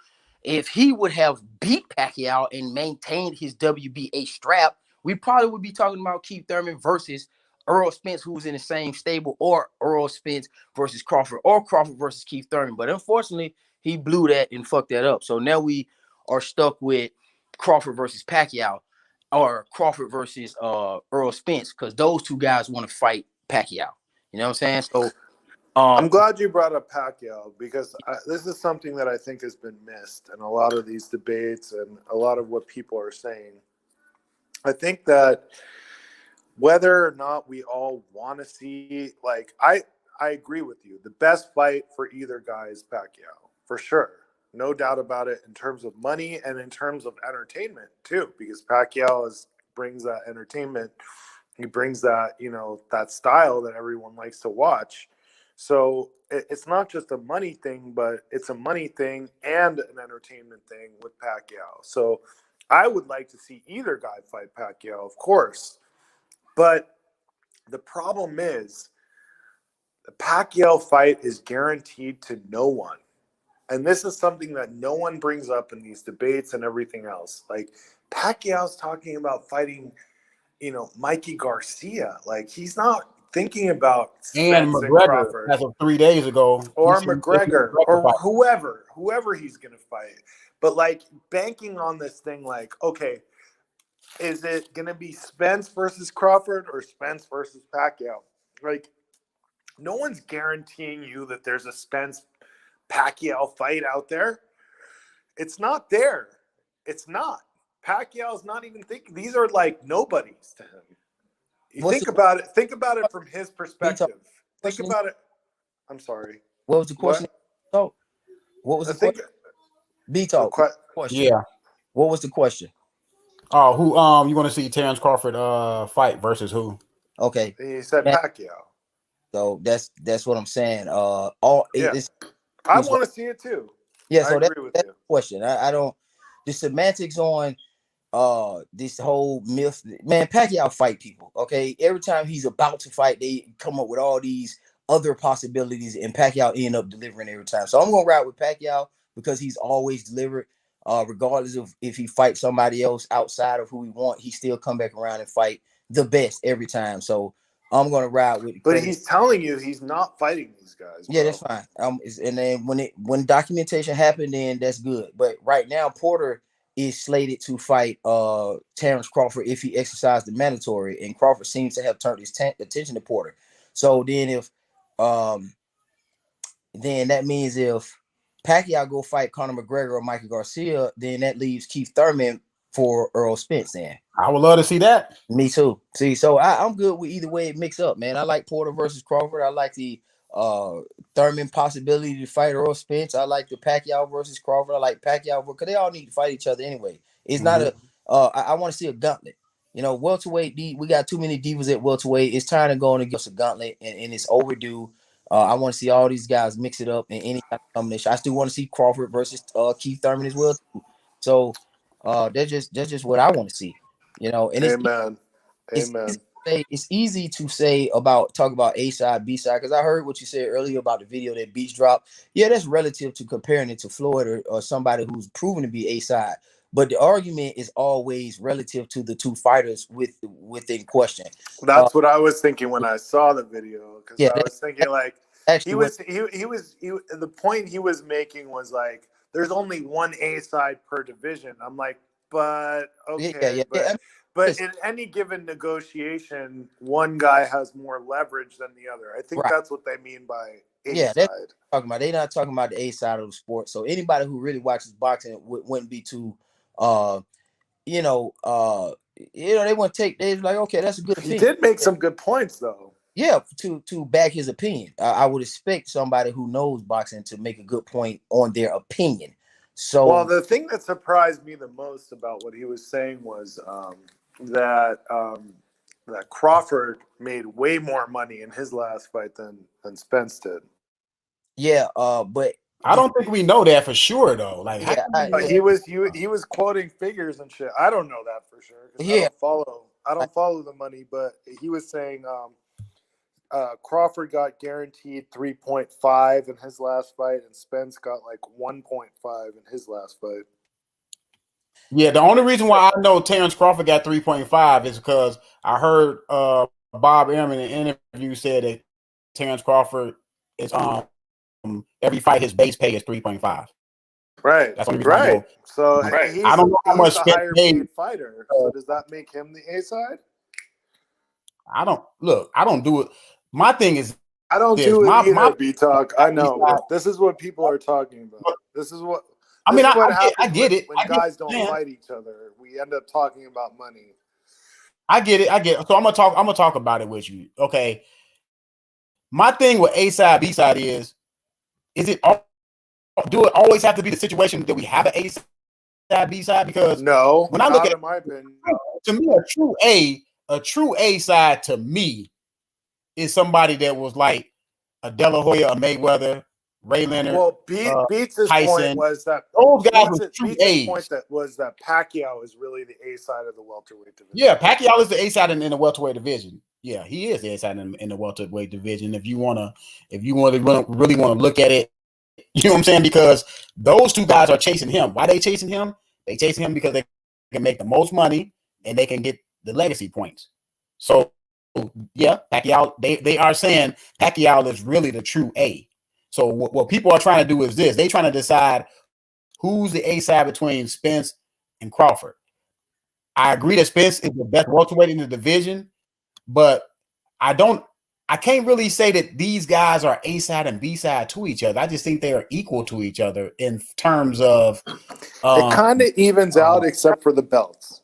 If he would have beat Pacquiao and maintained his WBA strap, we probably would be talking about Keith Thurman versus Errol Spence, who's in the same stable, or Errol Spence versus Crawford, or Crawford versus Keith Thurman. But unfortunately, he blew that and fucked that up. So now we are stuck with Crawford versus Pacquiao, or Crawford versus Errol Spence, because those two guys want to fight Pacquiao. You know what I'm saying? So I'm glad you brought up Pacquiao, because this is something that I think has been missed in a lot of these debates and a lot of what people are saying. I think that whether or not we all want to see, like, I agree with you. The best fight for either guy is Pacquiao, for sure. No doubt about it, in terms of money and in terms of entertainment too, because Pacquiao brings that entertainment. He brings that, that style that everyone likes to watch. So it's not just a money thing, but it's a money thing and an entertainment thing with Pacquiao. So I would like to see either guy fight Pacquiao, of course. But the problem is the Pacquiao fight is guaranteed to no one. And this is something that no one brings up in these debates and everything else. Like, Pacquiao's talking about fighting, Mikey Garcia. Like, he's not thinking about Spence and Crawford as of 3 days ago, or McGregor or whoever he's gonna fight. But like, banking on this thing, like, okay, is it going to be Spence versus Crawford or Spence versus Pacquiao? Like, no one's guaranteeing you that there's a Spence Pacquiao fight out there. It's not there. It's not. Pacquiao's not even thinking. These are like nobodies to him. You think about it. Think about it from his perspective. Think about it. I'm sorry. What was the question? Oh, what was the question? B-Talk. Question. Yeah. What was the question? Oh, who you want to see Terrence Crawford fight versus who? Okay. He said Pacquiao. So that's what I'm saying. I want to see it too. Yeah, so that's the question. I don't the semantics on this whole myth. Man, Pacquiao fight people. Okay. Every time he's about to fight, they come up with all these other possibilities, and Pacquiao end up delivering every time. So I'm gonna ride with Pacquiao because he's always delivered. Regardless of if he fights somebody else outside of who he want, he still come back around and fight the best every time. So I'm gonna ride with. But he's telling you he's not fighting these guys. Yeah, that's fine. And then when documentation happened, then that's good. But right now, Porter is slated to fight Terrence Crawford if he exercised the mandatory, and Crawford seems to have turned his attention to Porter. So then if then that means if Pacquiao go fight Conor McGregor or Mikey Garcia, then that leaves Keith Thurman for Errol Spence. Then I would love to see that. Me too. See, so I'm good with either way it mix up, man. I like Porter versus Crawford. I like the Thurman possibility to fight Errol Spence. I like the Pacquiao versus Crawford. I like Pacquiao because they all need to fight each other anyway. It's not a I want to see a gauntlet. You know, welterweight, we got too many divas at welterweight. It's time to go and give us a gauntlet, and it's overdue. I want to see all these guys mix it up in any kind of combination. I still want to see Crawford versus Keith Thurman as well. So that's just what I want to see. You know, and Amen. It's easy to talk about A side, B side, because I heard what you said earlier about the video that Beach dropped. Yeah, that's relative to comparing it to Floyd or somebody who's proven to be A side. But the argument is always relative to the two fighters within question. That's what I was thinking when I saw the video, because I was thinking like the point he was making was like there's only one A side per division. I'm like, but okay, but in any given negotiation, one guy has more leverage than the other. I think that's what they mean by A side. Talking about they're not talking about the A side of the sport. So anybody who really watches boxing wouldn't be too they wouldn't take. They're like, okay, that's a good opinion. He did make some good points though. Yeah, to back his opinion. I would expect somebody who knows boxing to make a good point on their opinion. So, well, the thing that surprised me the most about what he was saying was that Crawford made way more money in his last fight than Spence did. Yeah, but I don't think we know that for sure though. Like he was quoting figures and shit. I don't know that for sure. Yeah, I don't follow the money, but he was saying Crawford got guaranteed 3.5 in his last fight, and Spence got like 1.5 in his last fight. Yeah, the only reason why I know Terrence Crawford got 3.5 is because I heard Bob Ehrman in an interview said that Terrence Crawford is every fight his base pay is 3.5. Right. That's right. So I don't know how much he's a higher paid fighter. So does that make him the A side? I don't do it. My thing is I don't do it either, B-Talk. I know. This is what people are talking about. This is what I get it. When guys don't fight each other, we end up talking about money. I get it. So I'm gonna talk about it with you. Okay. My thing with A side, B side is it do it always have to be the situation that we have an A side, B side? Because no, when I look at my opinion, to me, a true A side to me is somebody that was like a De La Hoya, a Mayweather, Ray Leonard. Well, Beats' point was that those guys were true A's. Point that was that Pacquiao is really the A side of the welterweight division. Yeah, Pacquiao is the A side in the welterweight division. Yeah, he is the A side in the welterweight division. If you really want to look at it, you know what I'm saying? Because those two guys are chasing him. Why they chasing him? They chasing him because they can make the most money and they can get the legacy points. So yeah, Pacquiao, they are saying Pacquiao is really the true A. So what people are trying to do is this. They're trying to decide who's the A side between Spence and Crawford. I agree that Spence is the best welterweight in the division, but I can't really say that these guys are A side and B side to each other. I just think they are equal to each other in terms of It kind of evens out except for the belts.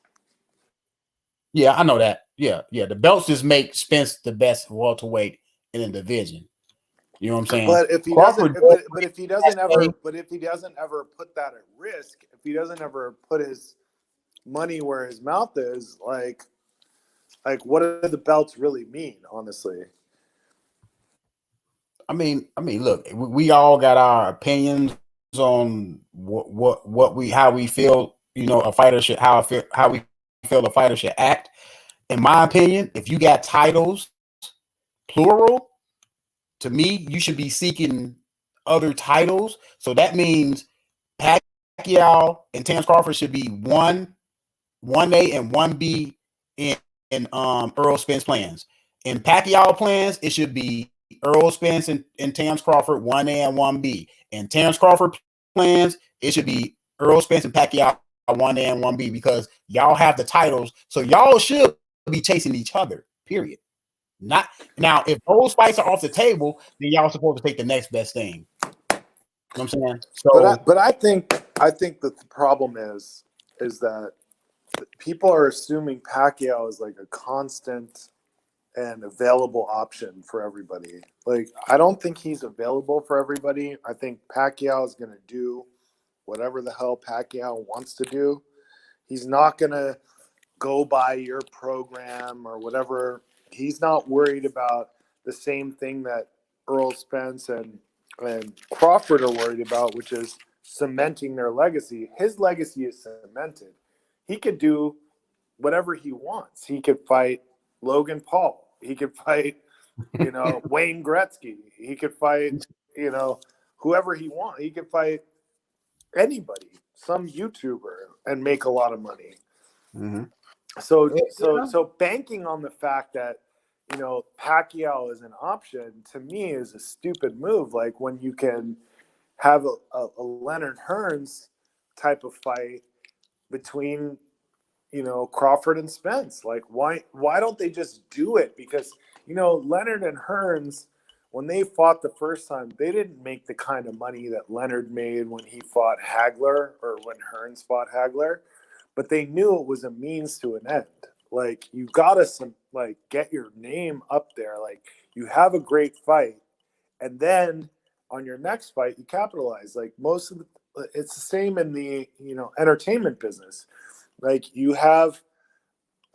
yeah, I know that. Yeah. The belts just make Spence the best welterweight in the division. You know what I'm saying? But if he Crawford doesn't, but if he doesn't ever put that at risk, if he doesn't ever put his money where his mouth is, like what do the belts really mean, honestly? I mean, look, we all got our opinions on how we feel. You know, a fighter should how we feel a fighter should act. In my opinion, if you got titles, plural, to me, you should be seeking other titles. So that means Pacquiao and Terrence Crawford should be 1A and 1B in Errol Spence plans. In Pacquiao plans, it should be Errol Spence and Terrence Crawford 1A and 1B. In Terrence Crawford plans, it should be Errol Spence and Pacquiao 1A and 1B because y'all have the titles. So y'all should be chasing each other, period. Not now, if those fights are off the table, then y'all supposed to take the next best thing. You know what I'm saying? So, but I think that the problem is that people are assuming Pacquiao is like a constant and available option for everybody. Like, I don't think he's available for everybody. I think Pacquiao is going to do whatever the hell Pacquiao wants to do. He's not going to go by your program or whatever. He's not worried about the same thing that Errol Spence and Crawford are worried about, which is cementing their legacy. His legacy is cemented. He could do whatever he wants. He could fight Logan Paul. He could fight, Wayne Gretzky. He could fight, whoever he wants. He could fight anybody, some YouTuber, and make a lot of money. mm-hmm. So banking on the fact that, Pacquiao is an option, to me, is a stupid move. Like, when you can have a Leonard Hearns type of fight between, Crawford and Spence. Like, why don't they just do it? Because, Leonard and Hearns, when they fought the first time, they didn't make the kind of money that Leonard made when he fought Hagler or when Hearns fought Hagler, but they knew it was a means to an end. Like, you gotta get your name up there. Like, you have a great fight, and then on your next fight, you capitalize. Like, it's the same in the entertainment business. Like, you have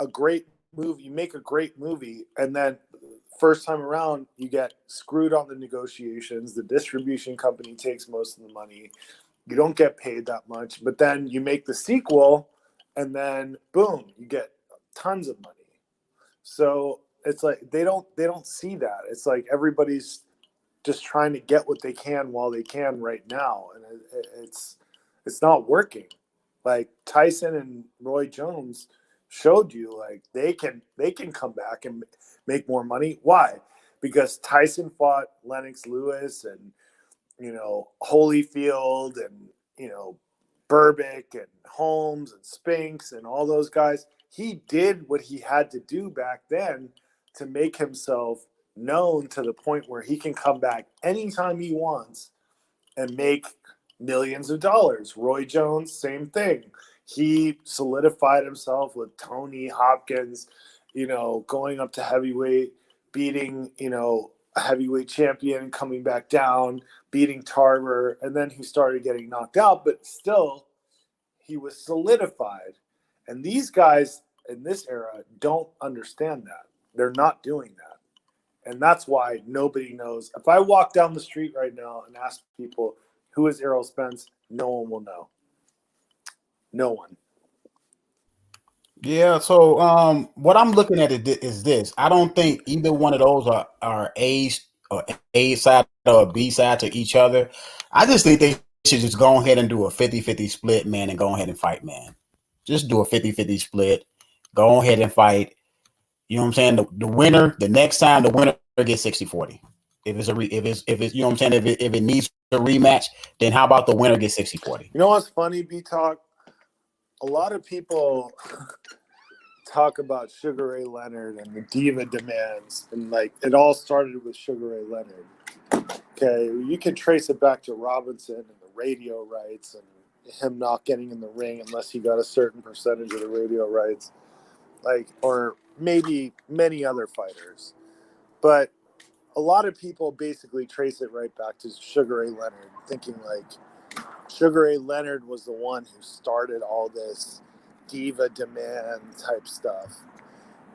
a great movie, you make a great movie, and then first time around, you get screwed on the negotiations. The distribution company takes most of the money. You don't get paid that much, but then you make the sequel, and then boom, you get tons of money. So it's like they don't see that. It's like everybody's just trying to get what they can while they can right now, and it's not working. Like, Tyson and Roy Jones showed you, like, they can come back and make more money. Why? Because Tyson fought Lennox Lewis and Holyfield and Burbick and Holmes and Spinks and all those guys. He did what he had to do back then to make himself known to the point where he can come back anytime he wants and make millions of dollars. Roy Jones, same thing. He solidified himself with Tony Hopkins, going up to heavyweight, beating, a heavyweight champion, coming back down, beating Tarver, and then he started getting knocked out, but still he was solidified. And these guys in this era don't understand that. They're not doing that. And that's why nobody knows. If I walk down the street right now and ask people, who is Errol Spence? No one will know. No one. Yeah. So, what I'm looking at is this. I don't think either one of those are A side or B side to each other. I just think they should just go ahead and do a 50-50 split, man, and go ahead and fight, man. Just do a 50-50 split. Go ahead and fight. You know what I'm saying? The winner, the next time, the winner gets 60-40. If it's you know what I'm saying, if it needs a rematch, then how about the winner gets 60-40? You know what's funny, B-Talk? A lot of people talk about Sugar Ray Leonard and the diva demands, and like it all started with Sugar Ray Leonard. Okay, you can trace it back to Robinson and the radio rights and him not getting in the ring unless he got a certain percentage of the radio rights, like, or maybe many other fighters. But a lot of people basically trace it right back to Sugar Ray Leonard, thinking like Sugar Ray Leonard was the one who started all this diva demand type stuff.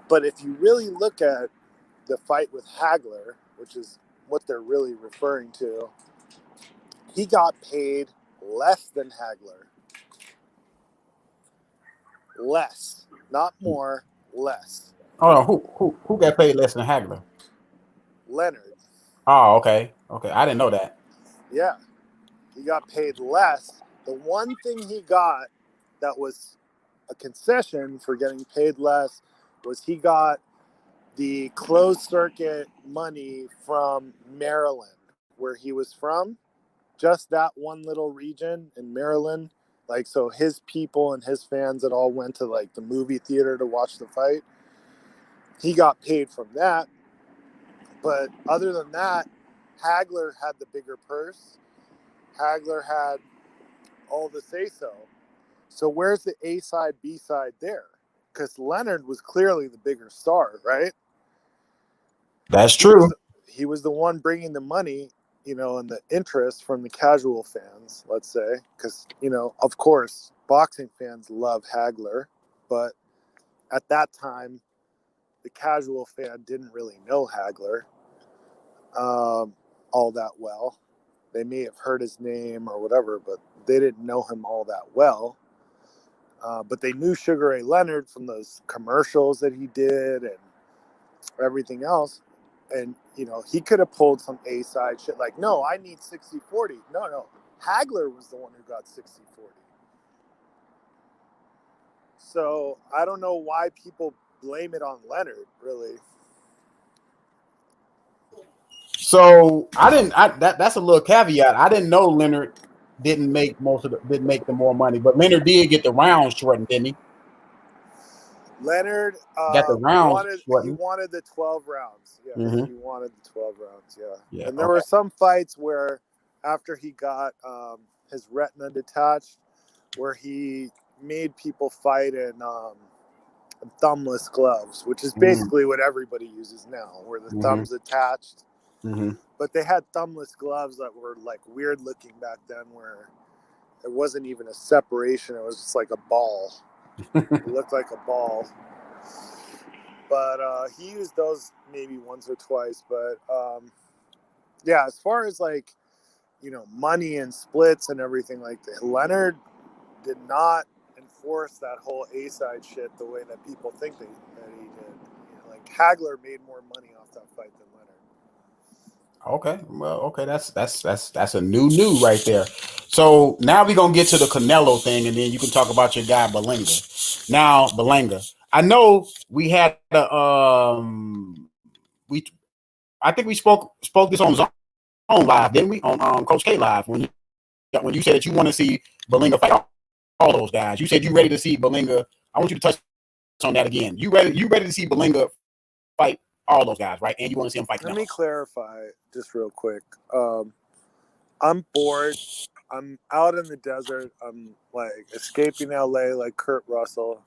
But if you really look at the fight with Hagler, which is what they're really referring to, he got paid less than Hagler. Less. Not more, less. Oh, who got paid less than Hagler? Leonard. Oh, okay. Okay. I didn't know that. Yeah. He got paid less. The one thing he got that was a concession for getting paid less was he got the closed circuit money from Maryland, where he was from. Just that one little region in Maryland. Like, so his people and his fans that all went to like the movie theater to watch the fight, he got paid from that. But other than that, Hagler had the bigger purse. Hagler had all the say-so. So where's the A side, B side there? Because Leonard was clearly the bigger star, right? That's true. He was the one bringing the money, you know, and the interest from the casual fans, let's say. Because, you know, of course, boxing fans love Hagler. But at that time, the casual fan didn't really know Hagler all that well. They may have heard his name or whatever, but they didn't know him all that well. But they knew Sugar Ray Leonard from those commercials that he did and everything else. And, you know, he could have pulled some A-side shit like, no, I need 60-40. No. Hagler was the one who got 60-40. So I don't know why people blame it on Leonard, really. So that's a little caveat. I didn't know Leonard didn't make the more money, but Leonard did get the rounds shortened, didn't he? Leonard Got the rounds shortened. wanted the 12 rounds. Yeah, Mm-hmm. he wanted the 12 rounds. Yeah. And there were some fights where after he got his retina detached, where he made people fight in thumbless gloves, which is basically what everybody uses now, where the thumb's attached. Mm-hmm. But they had thumbless gloves that were like weird looking back then, where it wasn't even a separation. It was just like a ball. It looked like a ball. But he used those maybe once or twice. But yeah, as far as like, you know, money and splits and everything like that, Leonard did not enforce that whole A-side shit the way that people think that he did. You know, like Hagler made more money off that fight than Leonard. Okay, well, okay, that's a new right there. So now we're gonna get to the Canelo thing, and then you can talk about your guy Berlanga. Now, Berlanga, I know we had I think we spoke this on Zone Live, didn't we? On Coach K Live when you said that you want to see Berlanga fight all those guys. You said you ready to see Berlanga. I want you to touch on that again. You ready to see Berlanga fight all those guys, right? And you want to see him fight Canelo. Let me clarify just real quick. I'm bored. I'm out in the desert. I'm like escaping LA like Kurt Russell.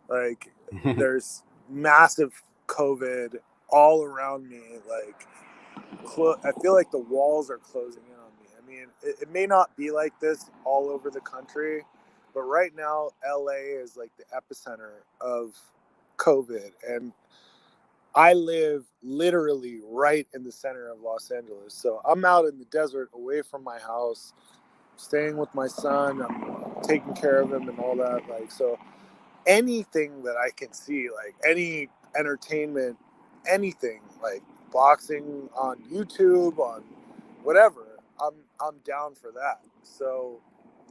Like there's massive COVID all around me. Like I feel like the walls are closing in on me. I mean, it may not be like this all over the country, but right now LA is like the epicenter of COVID, and I live literally right in the center of Los Angeles. So I'm out in the desert away from my house, staying with my son. I'm taking care of him and all that. Like, so anything that I can see, like any entertainment, anything like boxing on YouTube, on whatever, I'm down for that. So,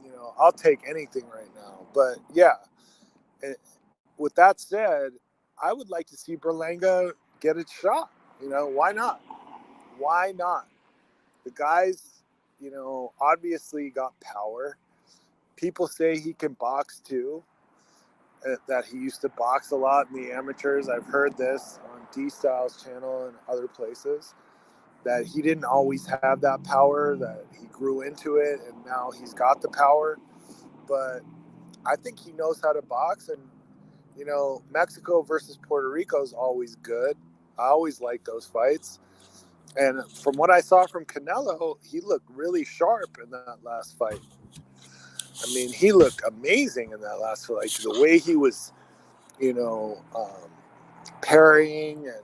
you know, I'll take anything right now. But yeah, with that said, I would like to see Berlanga get a shot. You know, why not? Why not? The guy's, you know, obviously got power. People say he can box too. that he used to box a lot in the amateurs. I've heard this on D Styles channel and other places, that he didn't always have that power, that he grew into it and now he's got the power. But I think he knows how to box, and you know, Mexico versus Puerto Rico is always good. I always like those fights. And from what I saw from Canelo, he looked really sharp in that last fight. I mean, he looked amazing in that last fight. Like the way he was, you know, parrying and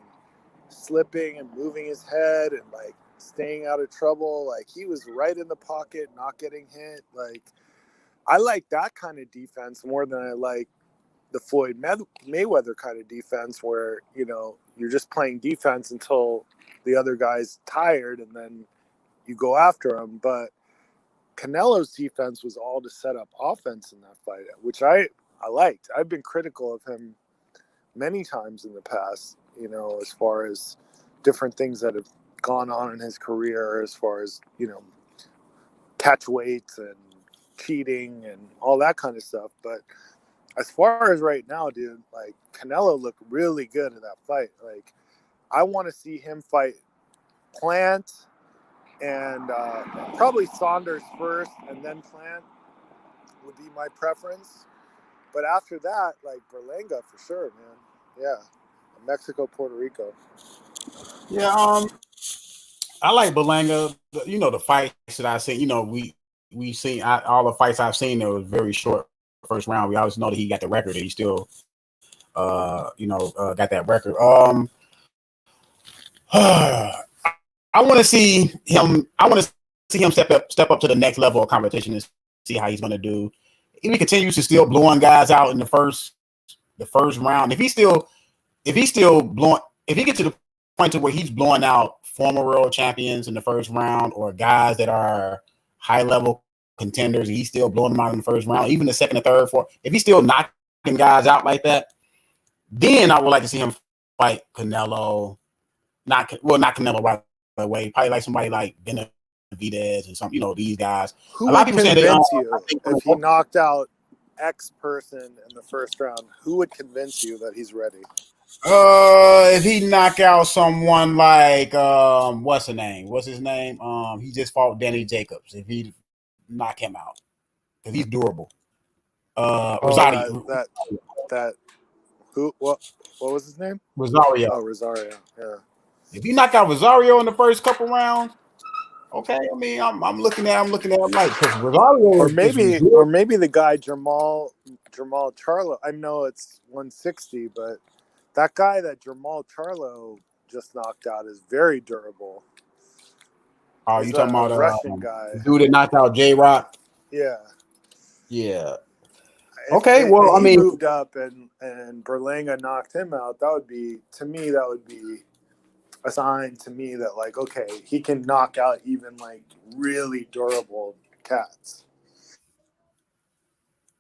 slipping and moving his head and like staying out of trouble. Like he was right in the pocket, not getting hit. Like I like that kind of defense more than I like the Floyd Mayweather kind of defense, where, you know, you're just playing defense until the other guy's tired and then you go after him. But Canelo's defense was all to set up offense in that fight, which I liked. I've been critical of him many times in the past, you know, as far as different things that have gone on in his career, as far as, you know, catch weights and cheating and all that kind of stuff. But as far as right now, dude, like Canelo looked really good in that fight. Like I want to see him fight Plant and probably Saunders first and then Plant would be my preference. But after that, like Berlanga for sure, man. Yeah. Mexico, Puerto Rico. Yeah, I like Berlanga. You know, the fights that I've seen, you know, we seen all the fights I've seen, there was very short first round. We always know that he got the record, and he still got that record. I want to see him. I want to see him step up to the next level of competition and see how he's going to do. If he continues to still blowing guys out in the first round, if he gets to the point to where he's blowing out former world champions in the first round, or guys that are high level contenders, he's still blowing them out in the first round, even the second or third, fourth. If he's still knocking guys out like that, then I would like to see him fight Canelo. Not Canelo right away. Probably like somebody like Benavidez and some, you know, these guys. Who would convince you if he knocked out X person in the first round? Who would convince you that he's ready? If he knock out someone like what's his name? He just fought Danny Jacobs. If he knock him out, because he's durable. Rosario. That who? What was his name? Rosario. Oh, Rosario. Yeah. If you knock out Rosario in the first couple rounds, okay. I mean, I'm looking at him like, because Rosario, or maybe the guy Jamal Charlo. I know it's 160, but that guy that Jamal Charlo just knocked out is very durable. Oh, you talking about Russian guy? The dude that knocked out J-Rock? Yeah. Yeah. Okay. Well, I mean, he moved up and Berlanga knocked him out. That would be a sign to me that, like, okay, he can knock out even like really durable cats.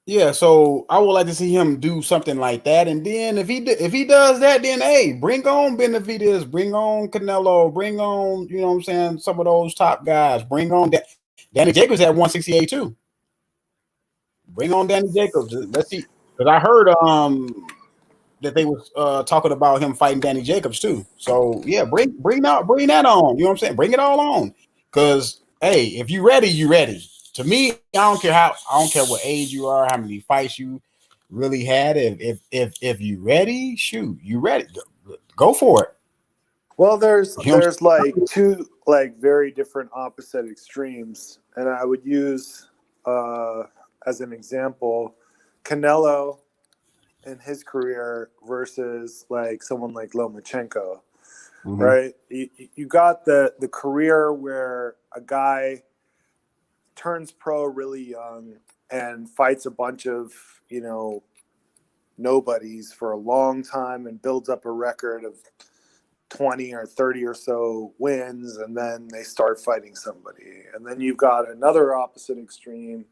Yeah, so I would like to see him do something like that, and then if he does that, then hey, bring on Benavidez, bring on Canelo, bring on, you know what I'm saying, some of those top guys. Bring on Danny Jacobs at 168 too. Bring on Danny Jacobs. Let's see, because I heard that they was talking about him fighting Danny Jacobs too. So yeah, bring that on. You know what I'm saying? Bring it all on. Because hey, if you ready, you ready. To me, I don't care what age you are, how many fights you really had. If you ready, shoot, you ready. Go for it. Well, there's like two like very different opposite extremes, and I would use as an example Canelo in his career versus like someone like Lomachenko, right? You got the career where a guy turns pro really young and fights a bunch of, you know, nobodies for a long time and builds up a record of 20 or 30 or so wins, and then they start fighting somebody. And then you've got another opposite extreme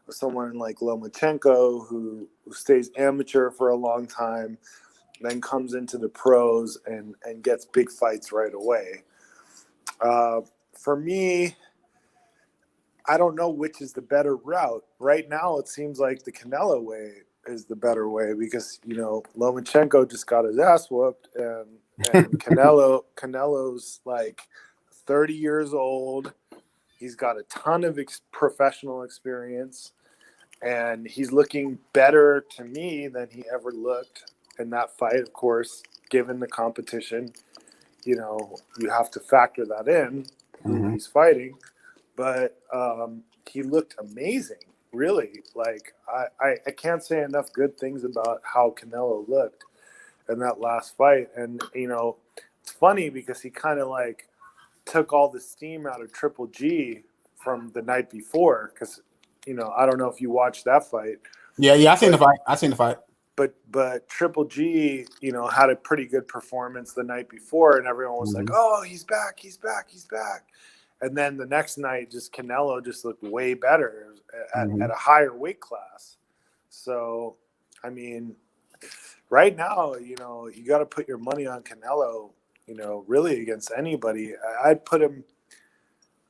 of someone like Lomachenko who stays amateur for a long time, then comes into the pros and gets big fights right away. For me, I don't know which is the better route. Right now, it seems like the Canelo way is the better way because Lomachenko just got his ass whooped, and Canelo's like 30 years old. He's got a ton of professional experience, and he's looking better to me than he ever looked in that fight. Of course, given the competition, you have to factor that in who he's fighting, but he looked amazing. Really, like I can't say enough good things about how Canelo looked in that last fight. And it's funny because he kind of like took all the steam out of Triple G from the night before. Because I don't know if you watched that fight. Yeah, I seen the fight. But Triple G, had a pretty good performance the night before, and everyone was like, "Oh, he's back, he's back, he's back." And then the next night, just Canelo just looked way better at a higher weight class. So, I mean, right now, you got to put your money on Canelo, really against anybody. I'd put him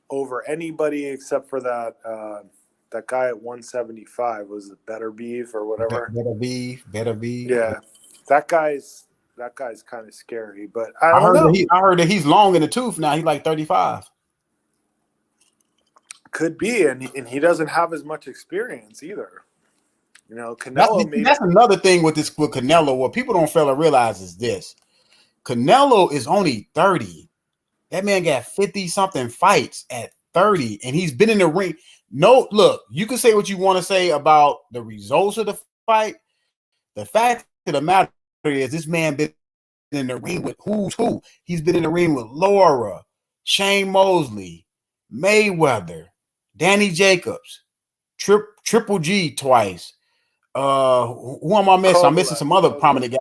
over anybody except for that guy at 175. Was it Better Beef or whatever? Better Beef. Yeah, that guy's kind of scary. But I don't know. I heard that he's long in the tooth now. He's like 35. Could be, and he doesn't have as much experience either. Canelo. That's another thing with Canelo. What people don't fail to realize is this: Canelo is only 30. That man got 50-something fights at 30, and he's been in the ring. No, look, you can say what you want to say about the results of the fight. The fact of the matter is, this man been in the ring with who's who. He's been in the ring with Laura, Shane Mosley, Mayweather, Danny Jacobs, Triple G twice. Who am I missing? I'm missing some other prominent guys.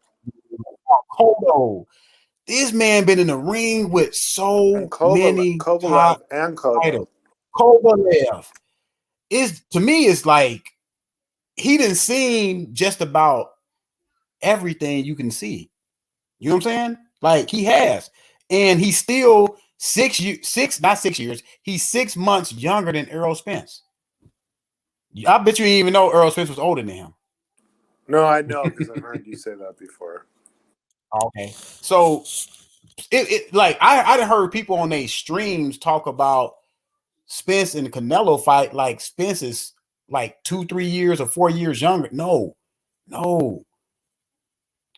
This man been in the ring with so many Kovalev and fighters. Kovalev. To me, it's like he done seen just about everything you can see. You know what I'm saying? Like he has. And he's still 6 years. He's 6 months younger than Errol Spence. I bet you didn't even know Errol Spence was older than him. No, I know because I've heard you say that before. Okay. So it like I heard people on their streams talk about Spence and the Canelo fight like Spence is like 2-3 years or 4 years younger. No.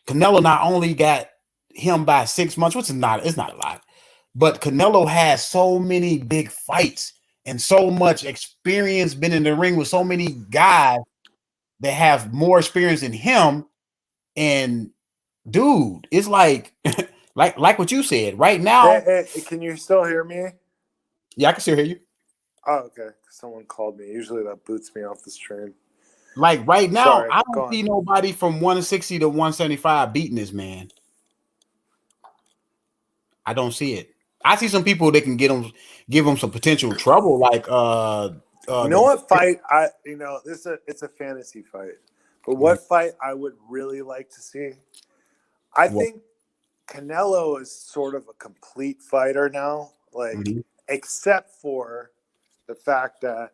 Canelo not only got him by 6 months, which is not a lot, but Canelo has so many big fights and so much experience, been in the ring with so many guys that have more experience than him. And dude, it's like like what you said right now. Hey, can you still hear me? Yeah, I can still hear you. Oh, okay. Someone called me. Usually that boots me off the stream. Like right now, I don't see nobody from 160 to 175 beating this man. I don't see it. I see some people that can give him some potential trouble. Like what fight it's a fantasy fight. But what fight I would really like to see? I think Canelo is sort of a complete fighter now, except for the fact that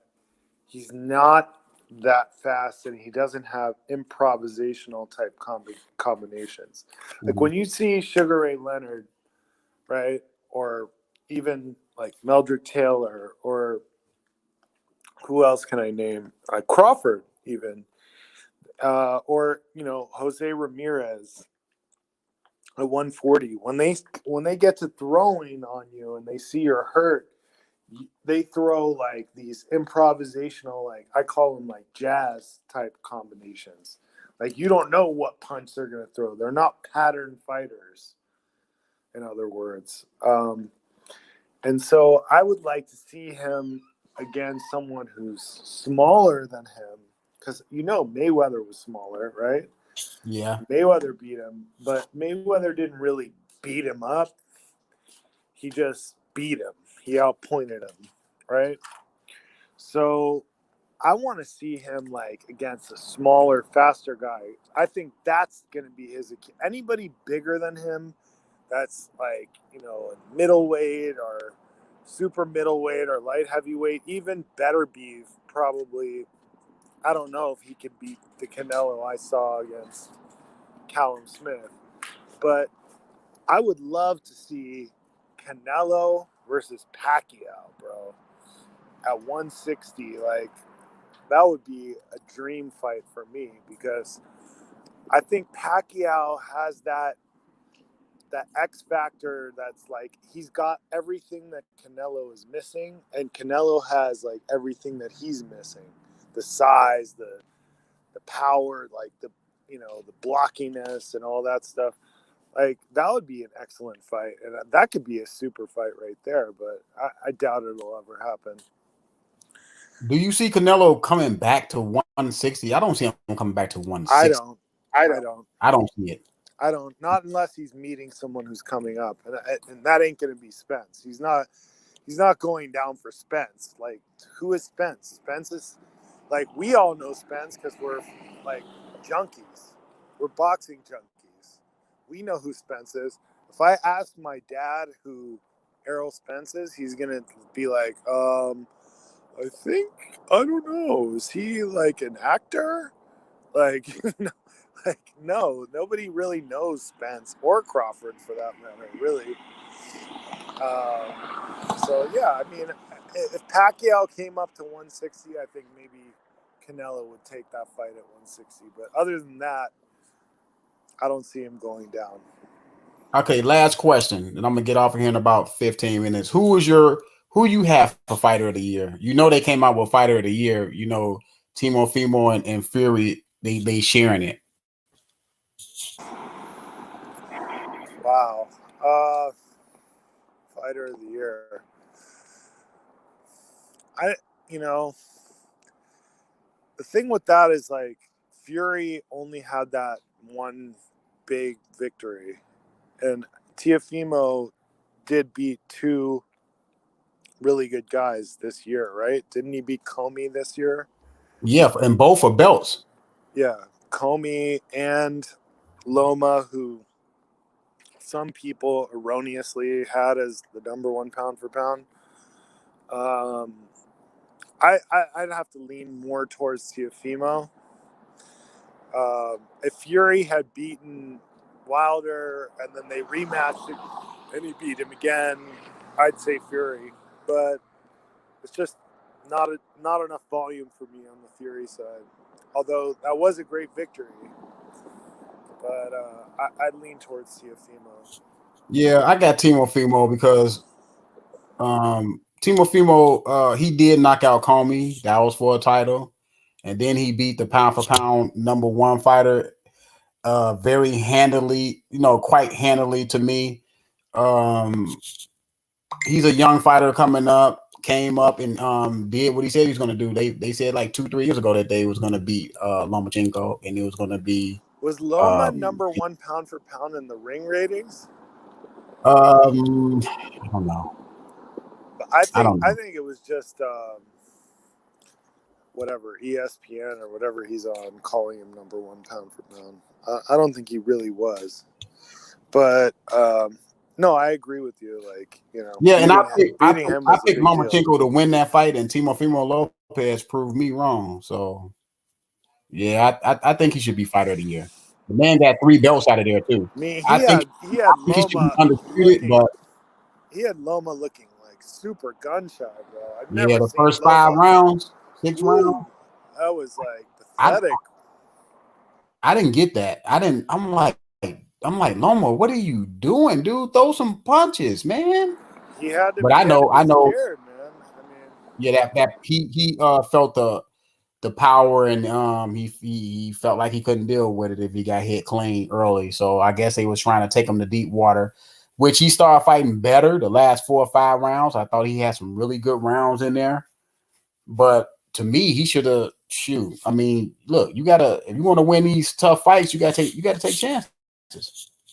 he's not that fast and he doesn't have improvisational type combinations. Like when you see Sugar Ray Leonard, right, or even like Meldrick Taylor, or who else can I name? Crawford, even, or Jose Ramirez at 140. When they get to throwing on you and they see you're hurt, they throw like these improvisational, like I call them like jazz type combinations. Like you don't know what punch they're going to throw. They're not pattern fighters, in other words. And so I would like to see him against someone who's smaller than him, because Mayweather was smaller, right? Yeah. Mayweather beat him, but Mayweather didn't really beat him up. He just beat him. He outpointed him, right? So I want to see him like against a smaller, faster guy. I think that's going to be his. Anybody bigger than him, that's like, middleweight or super middleweight or light heavyweight, even Better Beef probably I don't know if he can beat the Canelo I saw against Callum Smith, but I would love to see Canelo versus Pacquiao, bro, at 160. Like, that would be a dream fight for me, because I think Pacquiao has that X factor that's like, he's got everything that Canelo is missing, and Canelo has like everything that he's missing. The size, the power, like the blockiness and all that stuff. Like, that would be an excellent fight, and that could be a super fight right there, but I doubt it'll ever happen. Do you see Canelo coming back to 160? I don't see him coming back to 160. I don't see it. I don't, not unless he's meeting someone who's coming up, and that ain't going to be Spence. He's not going down for Spence. Like, who is Spence? Spence is, like, we all know Spence because we're like junkies. We're boxing junkies. We know who Spence is. If I ask my dad who Errol Spence is, he's gonna be like, I don't know. Is he like an actor? Like, like, no, nobody really knows Spence or Crawford for that matter, really. So yeah, I mean, if Pacquiao came up to 160, I think maybe Canelo would take that fight at 160. But other than that, I don't see him going down. Okay, last question, and I'm gonna get off of here in about 15 minutes. Who you have for fighter of the year? You know, they came out with fighter of the year. You know, Teofimo and Fury, they sharing it. Wow. Fighter of the year. The thing with that is, like, Fury only had that one big victory, and Teofimo did beat two really good guys this year, right? Didn't he beat Comey this year? Yeah, and both are belts. Yeah, Comey and Loma, who some people erroneously had as the number one pound for pound. I'd have to lean more towards Teofimo. If Fury had beaten Wilder and then they rematched it and he beat him again, I'd say Fury. But it's just not enough volume for me on the Fury side. Although that was a great victory. But I'd lean towards Teofimo. Yeah, I got Teofimo because Teofimo, he did knock out Comey. That was for a title. And then he beat the pound for pound number one fighter very handily, quite handily to me. He's a young fighter coming up, came up and did what he said he was going to do. They said like 2-3 years ago that they was going to beat Lomachenko, and it was going to be. Was Loma number one pound for pound in the ring ratings? I don't know. But I think it was just whatever, ESPN or whatever he's on, calling him number one pound for pound. I don't think he really was. But no, I agree with you. Like, yeah, and I picked Lomachenko deal. To win that fight, and Teofimo Lopez proved me wrong. So, yeah, I think he should be fighter of the year. The man got 3 belts out of there too. I mean, he had Loma undisputed, but he had Loma looking like super gun shy, bro. I've yeah, never the seen first Loma. 5 rounds, 6 rounds, that was like pathetic. I didn't get that. I'm like, Loma, what are you doing, dude? Throw some punches, man. He had to. But I know. Scared, man. I mean, yeah, that he felt the power, and he felt like he couldn't deal with it if he got hit clean early. So I guess they was trying to take him to deep water, which he started fighting better the last 4 or 5 rounds. I thought he had some really good rounds in there, but to me, he should have shoot. I mean, look, if you want to win these tough fights, you got to take chances.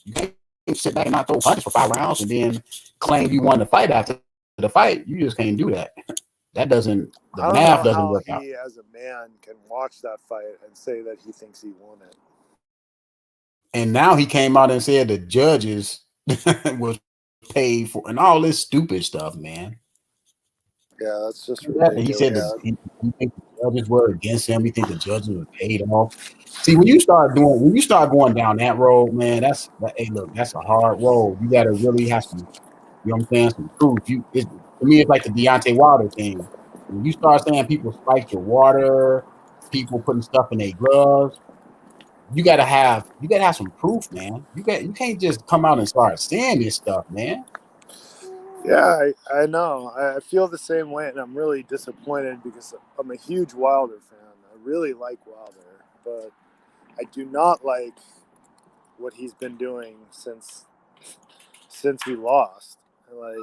You can't sit back and not throw punches for 5 rounds and then claim you won the fight after the fight. You just can't do that. That doesn't. The math doesn't work out. He, as a man, can watch that fight and say that he thinks he won it. And now he came out and said the judges was paid for and all this stupid stuff, man. Yeah, that's just That he said ridiculous. that he think the judges were against him. He think the judges were paid off. See, when you start going down that road, man, hey, look, that's a hard road. You got to really have some, you know what I'm saying, some proof. To me, it's like the Deontay Wilder thing. When you start saying people spiked your water, people putting stuff in their gloves, you gotta have some proof, man. You can't just come out and start saying this stuff, man. Yeah, I know. I feel the same way, and I'm really disappointed because I'm a huge Wilder fan. I really like Wilder, but I do not like what he's been doing since he lost. Like,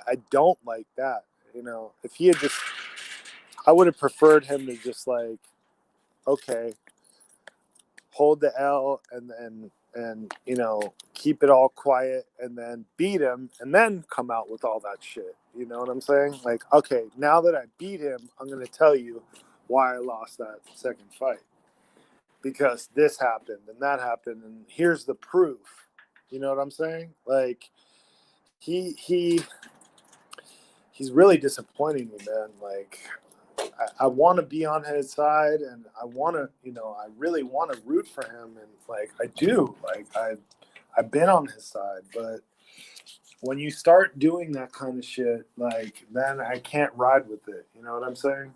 I don't like that. You know, if he had just, I would have preferred him to just like, okay, hold the L and keep it all quiet and then beat him and then come out with all that shit. You know what I'm saying? Like, okay, now that I beat him, I'm gonna tell you why I lost that second fight. Because this happened and that happened and here's the proof. You know what I'm saying? Like he's really disappointing me, man. Like I want to be on his side and I want to, I really want to root for him. And like, I do, like I've been on his side, but when you start doing that kind of shit, like then I can't ride with it. You know what I'm saying?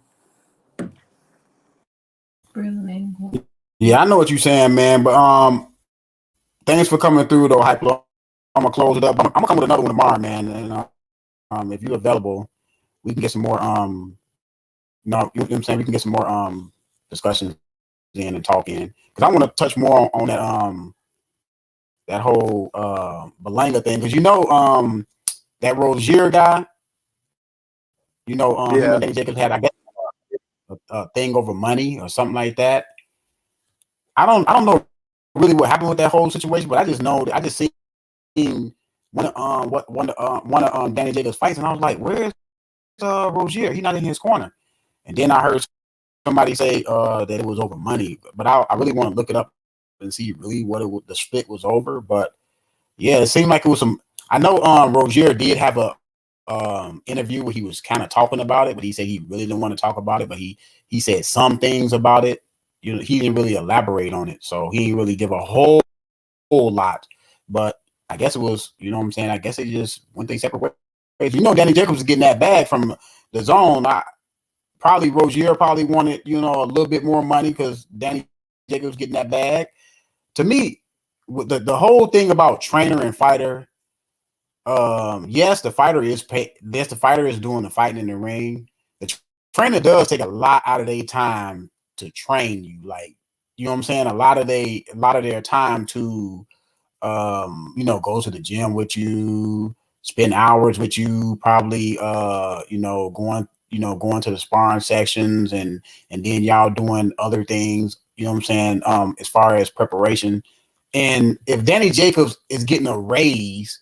Yeah, I know what you're saying, man. But thanks for coming through though, Hype. I'm gonna close it up. I'm gonna come with another one tomorrow, man. And if you're available, we can get some more no, you know what I'm saying, we can get some more discussions in and talk in. Because I want to touch more on that whole Belanga thing. Because that Rozier guy, him Yeah. and Danny Jacobs had, I guess, a thing over money or something like that. I don't know really what happened with that whole situation, but I just know that I just seen one of Danny Jacobs fights, and I was like, "Where's Rozier? He's not in his corner." And then I heard somebody say that it was over money, but I really want to look it up and see really what the split was over. But yeah, it seemed like it was some. I know Rozier did have a interview where he was kind of talking about it, but he said he really didn't want to talk about it. But he said some things about it. He didn't really elaborate on it, so he didn't really give a whole lot. But I guess it was, you know what I'm saying? I guess they just went their separate ways. Danny Jacobs was getting that bag from the zone. Probably Rozier probably wanted, a little bit more money because Danny Jacobs getting that bag. To me, the whole thing about trainer and fighter, yes, the fighter is paid. Yes, the fighter is doing the fighting in the ring. The trainer does take a lot out of their time to train you. Like, you know what I'm saying? A lot of their time to go to the gym with you, spend hours with you, probably going to the sparring sections and then y'all doing other things, you know what I'm saying, as far as preparation. And if Danny Jacobs is getting a raise,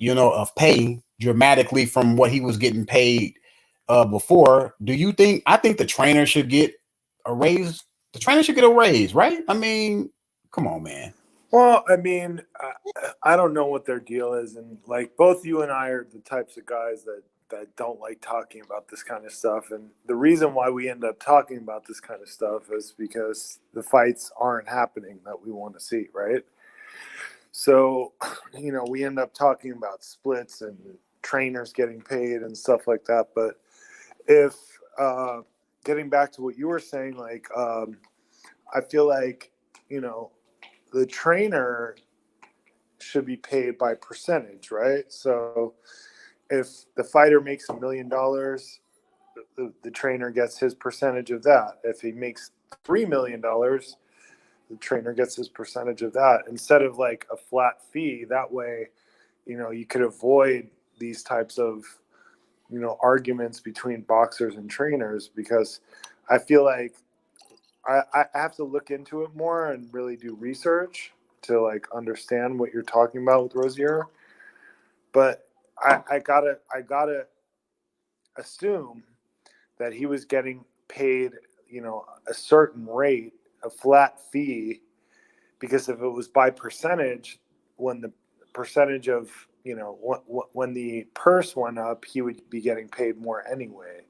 of pay dramatically from what he was getting paid before, I think the trainer should get a raise. The trainer should get a raise, right? I mean, come on, man. Well, I mean, I don't know what their deal is, and like both you and I are the types of guys that don't like talking about this kind of stuff. And the reason why we end up talking about this kind of stuff is because the fights aren't happening that we want to see, right? So, we end up talking about splits and trainers getting paid and stuff like that. But if getting back to what you were saying, like I feel like the trainer should be paid by percentage, right? So if the fighter makes $1 million, the trainer gets his percentage of that. If he makes $3 million, the trainer gets his percentage of that instead of like a flat fee. That way, you could avoid these types of arguments between boxers and trainers, because I feel like I have to look into it more and really do research to like understand what you're talking about with Rozier. But I gotta assume that he was getting paid, a certain rate, a flat fee, because if it was by percentage, when the percentage of, you know, when the purse went up, he would be getting paid more anyway.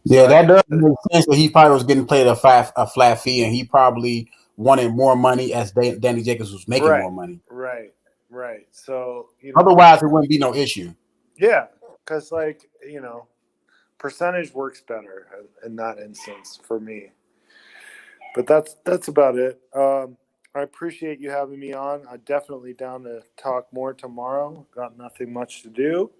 Yeah, that does make sense. That he probably was getting paid a flat fee, and he probably wanted more money as Danny Jacobs was making more money. Right. So, you know, otherwise, it wouldn't be no issue. Yeah, because, like, you know, percentage works better in that instance for me. But that's about it. I appreciate you having me on. I'm definitely down to talk more tomorrow. Got nothing much to do,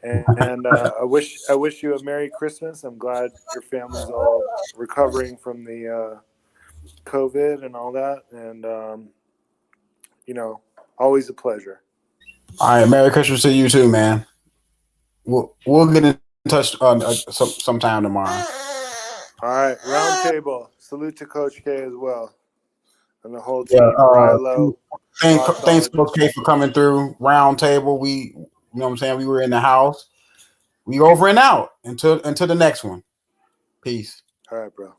and I wish you a Merry Christmas. I'm glad your family's all recovering from the COVID and all that, and you know, always a pleasure. All right, Merry Christmas to you too, man. We'll get in touch sometime tomorrow. All right, round table. Salute to Coach K as well, and the whole team. Rilo, thanks, Coach K, for coming through. Round table. You know what I'm saying? We were in the house. We over and out until the next one. Peace. All right, bro.